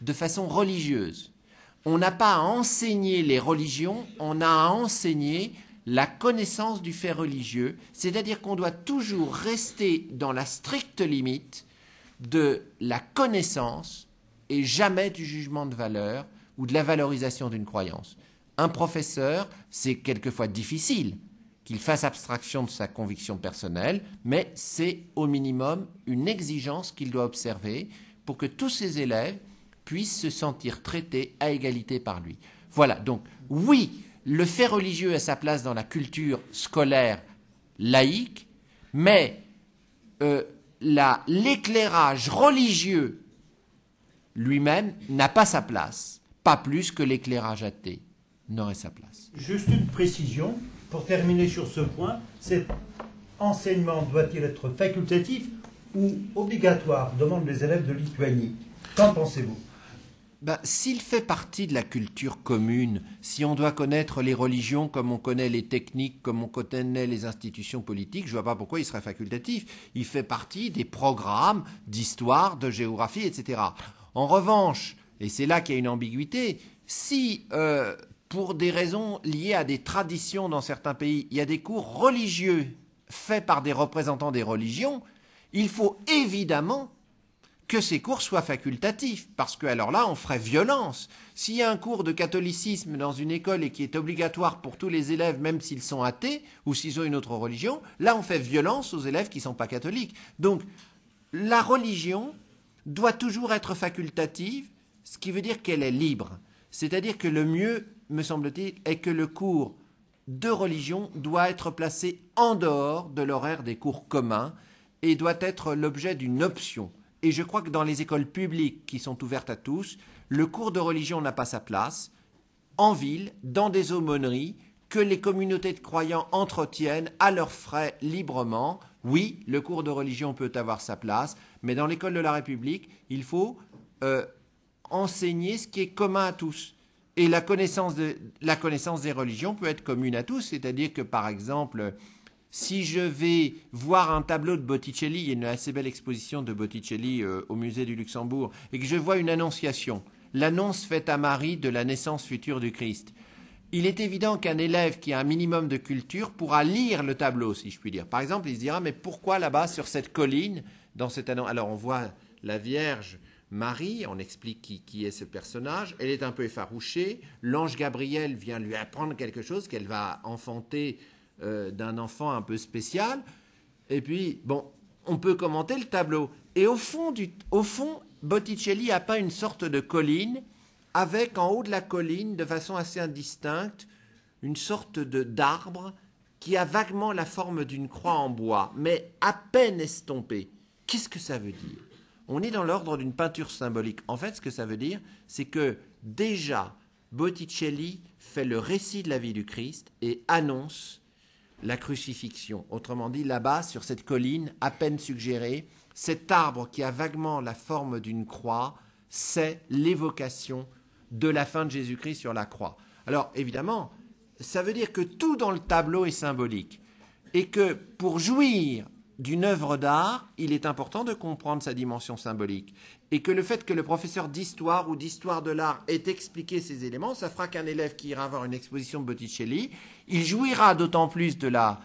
de façon religieuse. On n'a pas à enseigner les religions, on a à enseigner la connaissance du fait religieux, c'est-à-dire qu'on doit toujours rester dans la stricte limite de la connaissance et jamais du jugement de valeur ou de la valorisation d'une croyance. Un professeur, c'est quelquefois difficile qu'il fasse abstraction de sa conviction personnelle, mais c'est au minimum une exigence qu'il doit observer pour que tous ses élèves puissent se sentir traités à égalité par lui. Voilà, donc oui, le fait religieux a sa place dans la culture scolaire laïque, mais l'éclairage religieux lui-même n'a pas sa place, pas plus que l'éclairage athée n'aurait sa place. Juste une précision, pour terminer sur ce point, cet enseignement doit-il être facultatif ou obligatoire, demandent les élèves de Lituanie. Qu'en pensez-vous ? S'il fait partie de la culture commune, si on doit connaître les religions comme on connaît les techniques, comme on connaît les institutions politiques, je ne vois pas pourquoi il serait facultatif. Il fait partie des programmes d'histoire, de géographie, etc. En revanche, et c'est là qu'il y a une ambiguïté, si pour des raisons liées à des traditions dans certains pays, il y a des cours religieux faits par des représentants des religions, il faut évidemment que ces cours soient facultatifs, parce que alors là, on ferait violence. S'il y a un cours de catholicisme dans une école et qui est obligatoire pour tous les élèves, même s'ils sont athées ou s'ils ont une autre religion, là, on fait violence aux élèves qui ne sont pas catholiques. Donc, la religion doit toujours être facultative, ce qui veut dire qu'elle est libre. C'est-à-dire que le mieux, me semble-t-il, est que le cours de religion doit être placé en dehors de l'horaire des cours communs et doit être l'objet d'une option. Et je crois que dans les écoles publiques qui sont ouvertes à tous, le cours de religion n'a pas sa place. En ville, dans des aumôneries, que les communautés de croyants entretiennent à leurs frais librement. Oui, le cours de religion peut avoir sa place, mais dans l'école de la République, il faut enseigner ce qui est commun à tous. Et la connaissance des religions peut être commune à tous, c'est-à-dire que, par exemple, si je vais voir un tableau de Botticelli, il y a une assez belle exposition de Botticelli au musée du Luxembourg, et que je vois une annonciation, l'annonce faite à Marie de la naissance future du Christ, il est évident qu'un élève qui a un minimum de culture pourra lire le tableau, si je puis dire. Par exemple, il se dira, mais pourquoi là-bas, sur cette colline, dans cette annonce... Alors on voit la Vierge Marie, on explique qui est ce personnage, elle est un peu effarouchée, l'ange Gabriel vient lui apprendre quelque chose qu'elle va enfanter d'un enfant un peu spécial, et puis, bon, on peut commenter le tableau. Et au fond, Botticelli a peint une sorte de colline, avec en haut de la colline, de façon assez indistincte, une sorte d'arbre qui a vaguement la forme d'une croix en bois, mais à peine estompée. Qu'est-ce que ça veut dire ? On est dans l'ordre d'une peinture symbolique. En fait, ce que ça veut dire, c'est que déjà, Botticelli fait le récit de la vie du Christ et annonce la crucifixion. Autrement dit, là-bas, sur cette colline, à peine suggérée, cet arbre qui a vaguement la forme d'une croix, c'est l'évocation de la fin de Jésus-Christ sur la croix. Alors, évidemment, ça veut dire que tout dans le tableau est symbolique et que pour jouir d'une œuvre d'art, il est important de comprendre sa dimension symbolique. Et que le fait que le professeur d'histoire ou d'histoire de l'art ait expliqué ces éléments, ça fera qu'un élève qui ira voir une exposition de Botticelli, il jouira d'autant plus de la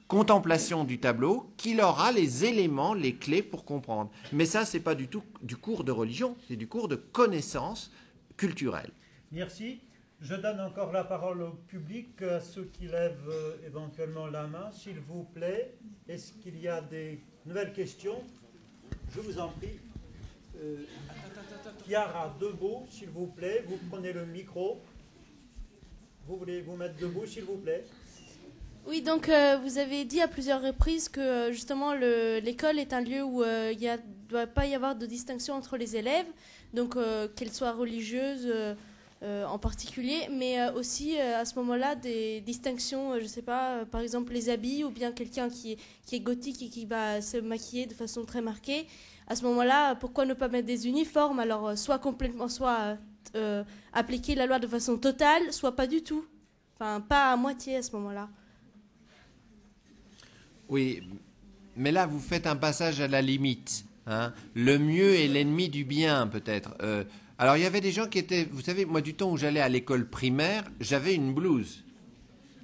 contemplation du tableau qu'il aura les éléments, les clés pour comprendre. Mais ça, ce n'est pas du tout du cours de religion, c'est du cours de connaissance culturelle. Merci. Je donne encore la parole au public, à ceux qui lèvent éventuellement la main, s'il vous plaît. Est-ce qu'il y a des nouvelles questions ? Je vous en prie. Chiara, debout, s'il vous plaît. Vous prenez le micro. Vous voulez vous mettre debout, s'il vous plaît ? Oui, donc vous avez dit à plusieurs reprises que justement l'école est un lieu où il ne doit pas y avoir de distinction entre les élèves, donc qu'elles soient religieuses en particulier, mais aussi à ce moment-là des distinctions, je ne sais pas, par exemple les habits ou bien quelqu'un qui est gothique et qui va se maquiller de façon très marquée. À ce moment-là, pourquoi ne pas mettre des uniformes ? Alors soit complètement, soit appliquer la loi de façon totale, soit pas du tout. Enfin, pas à moitié à ce moment-là. Oui, mais là, vous faites un passage à la limite. Hein. Le mieux est l'ennemi du bien, peut-être. Alors, il y avait des gens qui étaient... Vous savez, moi, du temps où j'allais à l'école primaire, j'avais une blouse.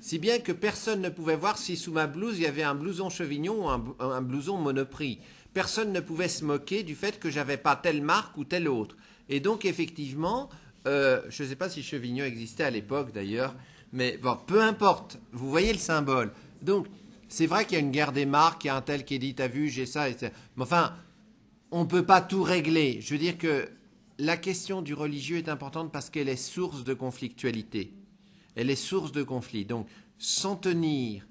Si bien que personne ne pouvait voir si sous ma blouse, il y avait un blouson chevignon ou un blouson monoprix. Personne ne pouvait se moquer du fait que j'avais pas telle marque ou telle autre. Et donc, effectivement, je ne sais pas si Chevignon existait à l'époque, d'ailleurs, mais bon, peu importe. Vous voyez le symbole. Donc, c'est vrai qu'il y a une guerre des marques, il y a un tel qui dit, t'as vu, j'ai ça, etc. Mais enfin, on ne peut pas tout régler. Je veux dire que la question du religieux est importante parce qu'elle est source de conflictualité. Elle est source de conflit. Donc, s'en tenir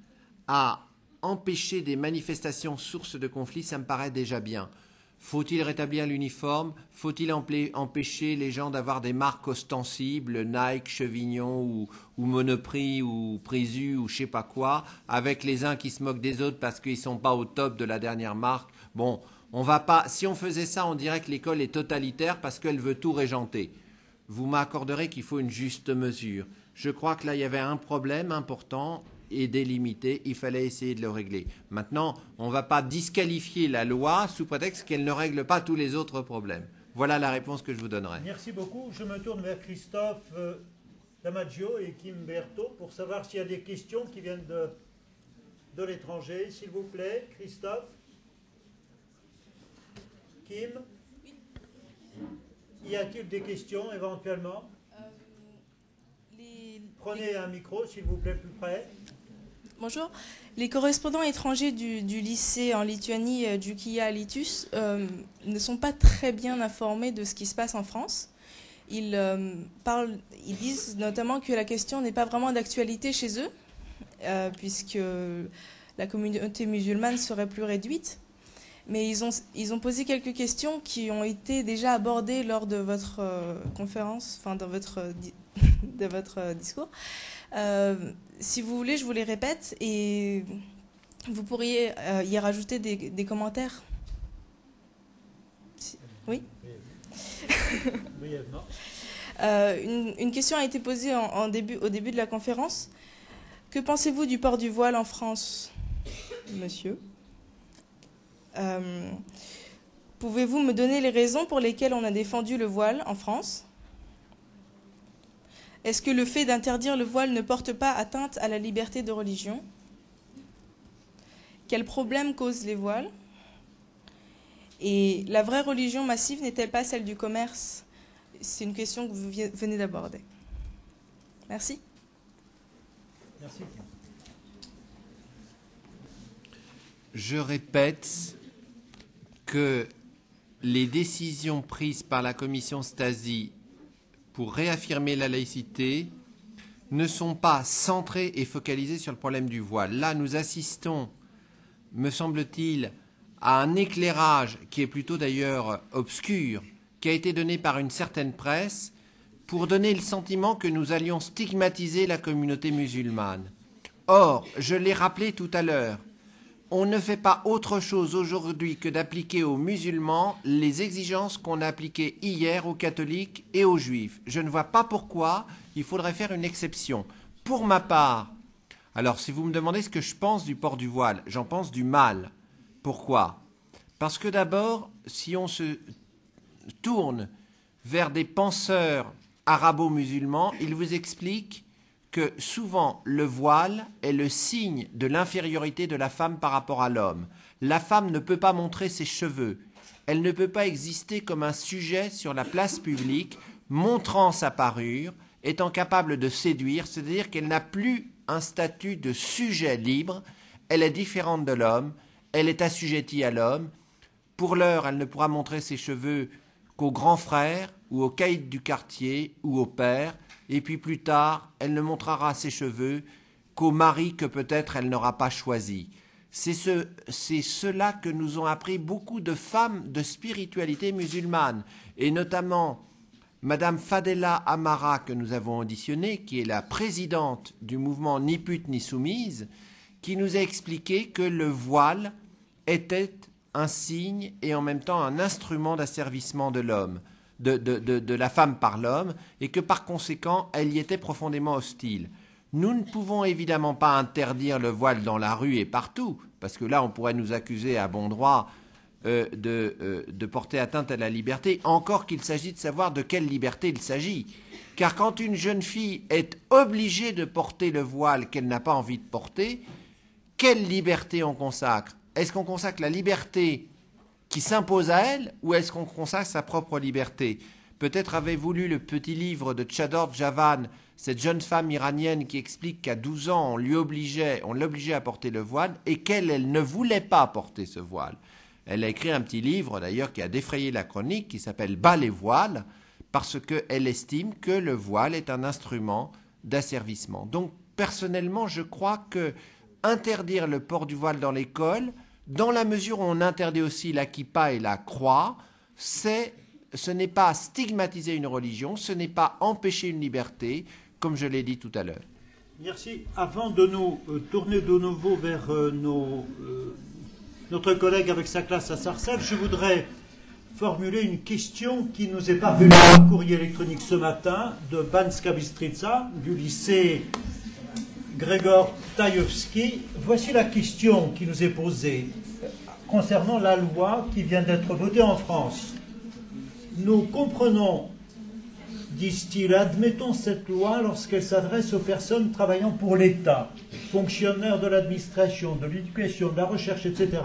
à empêcher des manifestations sources de conflit, ça me paraît déjà bien. Faut-il rétablir l'uniforme? Faut-il empêcher les gens d'avoir des marques ostensibles, Nike, Chevignon ou Monoprix ou Prisu ou je sais pas quoi, avec les uns qui se moquent des autres parce qu'ils sont pas au top de la dernière marque? Bon, on va pas. Si on faisait ça, on dirait que l'école est totalitaire parce qu'elle veut tout régenter. Vous m'accorderez qu'il faut une juste mesure. Je crois que là, il y avait un problème important et délimité, il fallait essayer de le régler. Maintenant, on ne va pas disqualifier la loi sous prétexte qu'elle ne règle pas tous les autres problèmes. Voilà la réponse que je vous donnerai. Merci beaucoup. Je me tourne vers Christophe Damaggio et Kim Berthaud pour savoir s'il y a des questions qui viennent de l'étranger. S'il vous plaît, Christophe. Kim. Y a-t-il des questions éventuellement? Prenez un micro, s'il vous plaît, plus près. Bonjour. Les correspondants étrangers du lycée en Lituanie, du Kia Alytus, ne sont pas très bien informés de ce qui se passe en France. Ils disent notamment que la question n'est pas vraiment d'actualité chez eux, puisque la communauté musulmane serait plus réduite. Mais ils ont posé quelques questions qui ont été déjà abordées lors de votre conférence, enfin dans votre discours. Si vous voulez, je vous les répète et vous pourriez y rajouter des commentaires. Oui. Brièvement. Une question a été posée au début de la conférence. Que pensez-vous du port du voile en France, monsieur? Pouvez-vous me donner les raisons pour lesquelles on a défendu le voile en France? Est-ce que le fait d'interdire le voile ne porte pas atteinte à la liberté de religion? Quels problèmes causent les voiles? Et la vraie religion massive n'est-elle pas celle du commerce? C'est une question que vous venez d'aborder. Merci. Merci. Je répète que les décisions prises par la commission Stasi pour réaffirmer la laïcité ne sont pas centrées et focalisées sur le problème du voile. Là, nous assistons, me semble-t-il, à un éclairage qui est plutôt d'ailleurs obscur, qui a été donné par une certaine presse pour donner le sentiment que nous allions stigmatiser la communauté musulmane. Or, je l'ai rappelé tout à l'heure, on ne fait pas autre chose aujourd'hui que d'appliquer aux musulmans les exigences qu'on a appliquées hier aux catholiques et aux juifs. Je ne vois pas pourquoi il faudrait faire une exception. Pour ma part, alors si vous me demandez ce que je pense du port du voile, j'en pense du mal. Pourquoi? Parce que d'abord, si on se tourne vers des penseurs arabo-musulmans, ils vous expliquent que souvent le voile est le signe de l'infériorité de la femme par rapport à l'homme. La femme ne peut pas montrer ses cheveux. Elle ne peut pas exister comme un sujet sur la place publique, montrant sa parure, étant capable de séduire, c'est-à-dire qu'elle n'a plus un statut de sujet libre, elle est différente de l'homme, elle est assujettie à l'homme. Pour l'heure, elle ne pourra montrer ses cheveux qu'au grand frère ou au caïd du quartier ou au père, et puis plus tard, elle ne montrera ses cheveux qu'au mari que peut-être elle n'aura pas choisi. C'est cela que nous ont appris beaucoup de femmes de spiritualité musulmane, et notamment Madame Fadela Amara, que nous avons auditionnée, qui est la présidente du mouvement Ni pute ni soumise, qui nous a expliqué que le voile était un signe et en même temps un instrument d'asservissement de l'homme, de la femme par l'homme, et que par conséquent, elle y était profondément hostile. Nous ne pouvons évidemment pas interdire le voile dans la rue et partout, parce que là, on pourrait nous accuser à bon droit de porter atteinte à la liberté, encore qu'il s'agit de savoir de quelle liberté il s'agit. Car quand une jeune fille est obligée de porter le voile qu'elle n'a pas envie de porter, quelle liberté on consacre? Est-ce qu'on consacre la liberté qui s'impose à elle, ou est-ce qu'on consacre sa propre liberté? Peut-être avez-vous lu le petit livre de Chador Javan, cette jeune femme iranienne qui explique qu'à 12 ans, on l'obligeait à porter le voile et qu'elle ne voulait pas porter ce voile. Elle a écrit un petit livre, d'ailleurs, qui a défrayé la chronique, qui s'appelle « Bas les voiles », parce qu'elle estime que le voile est un instrument d'asservissement. Donc, personnellement, je crois que interdire le port du voile dans l'école, dans la mesure où on interdit aussi la kippa et la croix, ce n'est pas stigmatiser une religion, ce n'est pas empêcher une liberté, comme je l'ai dit tout à l'heure. Merci. Avant de nous tourner de nouveau vers notre collègue avec sa classe à Sarcelles, je voudrais formuler une question qui nous est parvenue par courrier électronique ce matin de Banska Bystrica, du lycée Grégor Tajewski. Voici la question qui nous est posée concernant la loi qui vient d'être votée en France. Nous comprenons, disent-ils, admettons cette loi lorsqu'elle s'adresse aux personnes travaillant pour l'État, fonctionnaires de l'administration, de l'éducation, de la recherche, etc.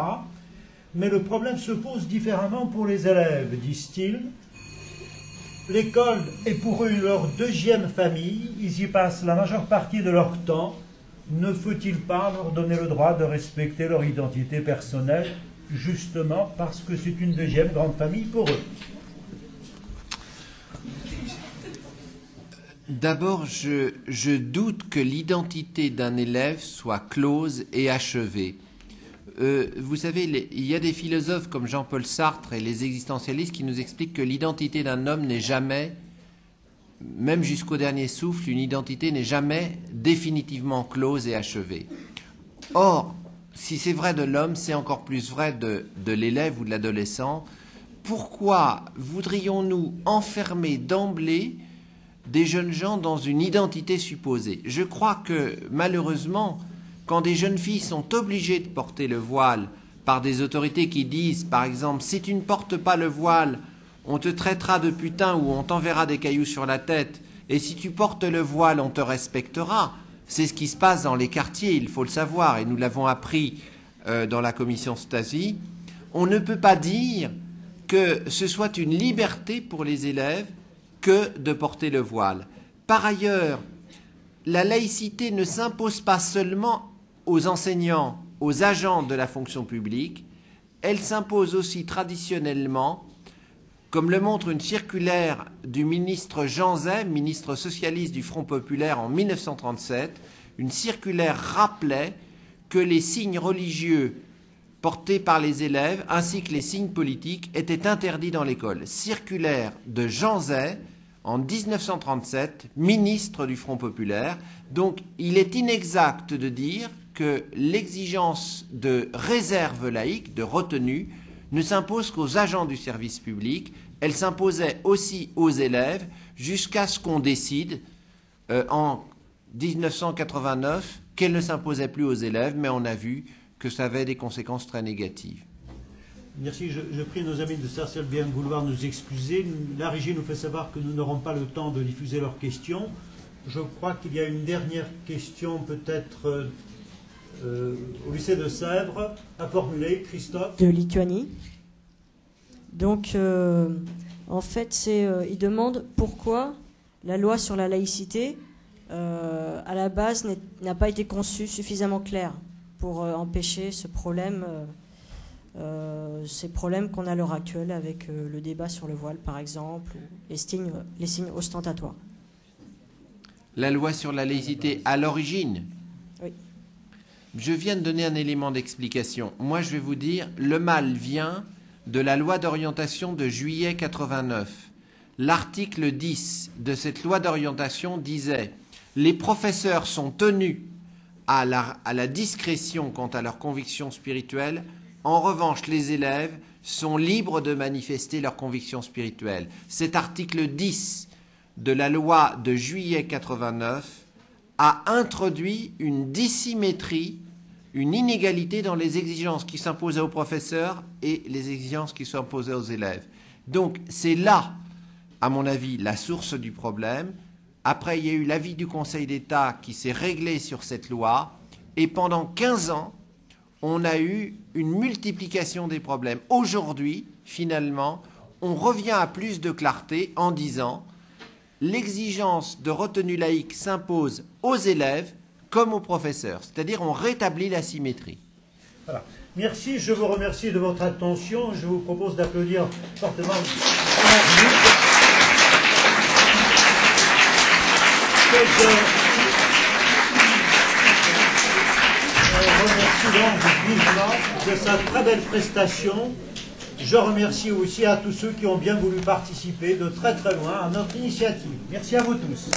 Mais le problème se pose différemment pour les élèves, disent-ils. L'école est pour eux leur deuxième famille, ils y passent la majeure partie de leur temps. Ne faut-il pas leur donner le droit de respecter leur identité personnelle, justement parce que c'est une deuxième grande famille pour eux? D'abord, je doute que l'identité d'un élève soit close et achevée. Vous savez, il y a des philosophes comme Jean-Paul Sartre et les existentialistes qui nous expliquent que l'identité d'un homme n'est jamais, même jusqu'au dernier souffle, une identité n'est jamais définitivement close et achevée. Or, si c'est vrai de l'homme, c'est encore plus vrai de l'élève ou de l'adolescent. Pourquoi voudrions-nous enfermer d'emblée des jeunes gens dans une identité supposée? Je crois que, malheureusement, quand des jeunes filles sont obligées de porter le voile par des autorités qui disent, par exemple, si tu ne portes pas le voile, on te traitera de putain ou on t'enverra des cailloux sur la tête, et si tu portes le voile, on te respectera. C'est ce qui se passe dans les quartiers, il faut le savoir, et nous l'avons appris dans la commission Stasi. On ne peut pas dire que ce soit une liberté pour les élèves que de porter le voile. Par ailleurs, la laïcité ne s'impose pas seulement aux enseignants, aux agents de la fonction publique, elle s'impose aussi traditionnellement, comme le montre une circulaire du ministre Jean Zay, ministre socialiste du Front populaire en 1937. Une circulaire rappelait que les signes religieux portés par les élèves ainsi que les signes politiques étaient interdits dans l'école. Circulaire de Jean Zay en 1937, ministre du Front populaire. Donc il est inexact de dire que l'exigence de réserve laïque, de retenue, ne s'impose qu'aux agents du service public, elle s'imposait aussi aux élèves jusqu'à ce qu'on décide en 1989 qu'elle ne s'imposait plus aux élèves, mais on a vu que ça avait des conséquences très négatives. Merci. Je prie nos amis de Sarcelles bien vouloir nous excuser. La régie nous fait savoir que nous n'aurons pas le temps de diffuser leurs questions. Je crois qu'il y a une dernière question peut-être au lycée de Sèvres à formuler. Christophe. De Lituanie. Donc, en fait, il demande pourquoi la loi sur la laïcité, à la base, n'a pas été conçue suffisamment claire pour empêcher ce problème, ces problèmes qu'on a à l'heure actuelle avec le débat sur le voile, par exemple, ou les signes ostentatoires. La loi sur la laïcité à l'origine. Oui. Je viens de donner un élément d'explication. Moi, je vais vous dire, le mal vient de la loi d'orientation de juillet 89. L'article 10 de cette loi d'orientation disait « Les professeurs sont tenus à la discrétion quant à leurs convictions spirituelles. En revanche, les élèves sont libres de manifester leurs convictions spirituelles. » Cet article 10 de la loi de juillet 89 a introduit une dissymétrie, une inégalité dans les exigences qui s'imposaient aux professeurs et les exigences qui sont imposées aux élèves. Donc c'est là, à mon avis, la source du problème. Après, il y a eu l'avis du Conseil d'État qui s'est réglé sur cette loi, et pendant 15 ans, on a eu une multiplication des problèmes. Aujourd'hui, finalement, on revient à plus de clarté en disant l'exigence de retenue laïque s'impose aux élèves comme aux professeurs, c'est-à-dire on rétablit la symétrie. Voilà. Merci, je vous remercie de votre attention. Je vous propose d'applaudir fortement. Je remercie donc vivement de sa très belle prestation. Je remercie aussi à tous ceux qui ont bien voulu participer de très très loin à notre initiative. Merci à vous tous.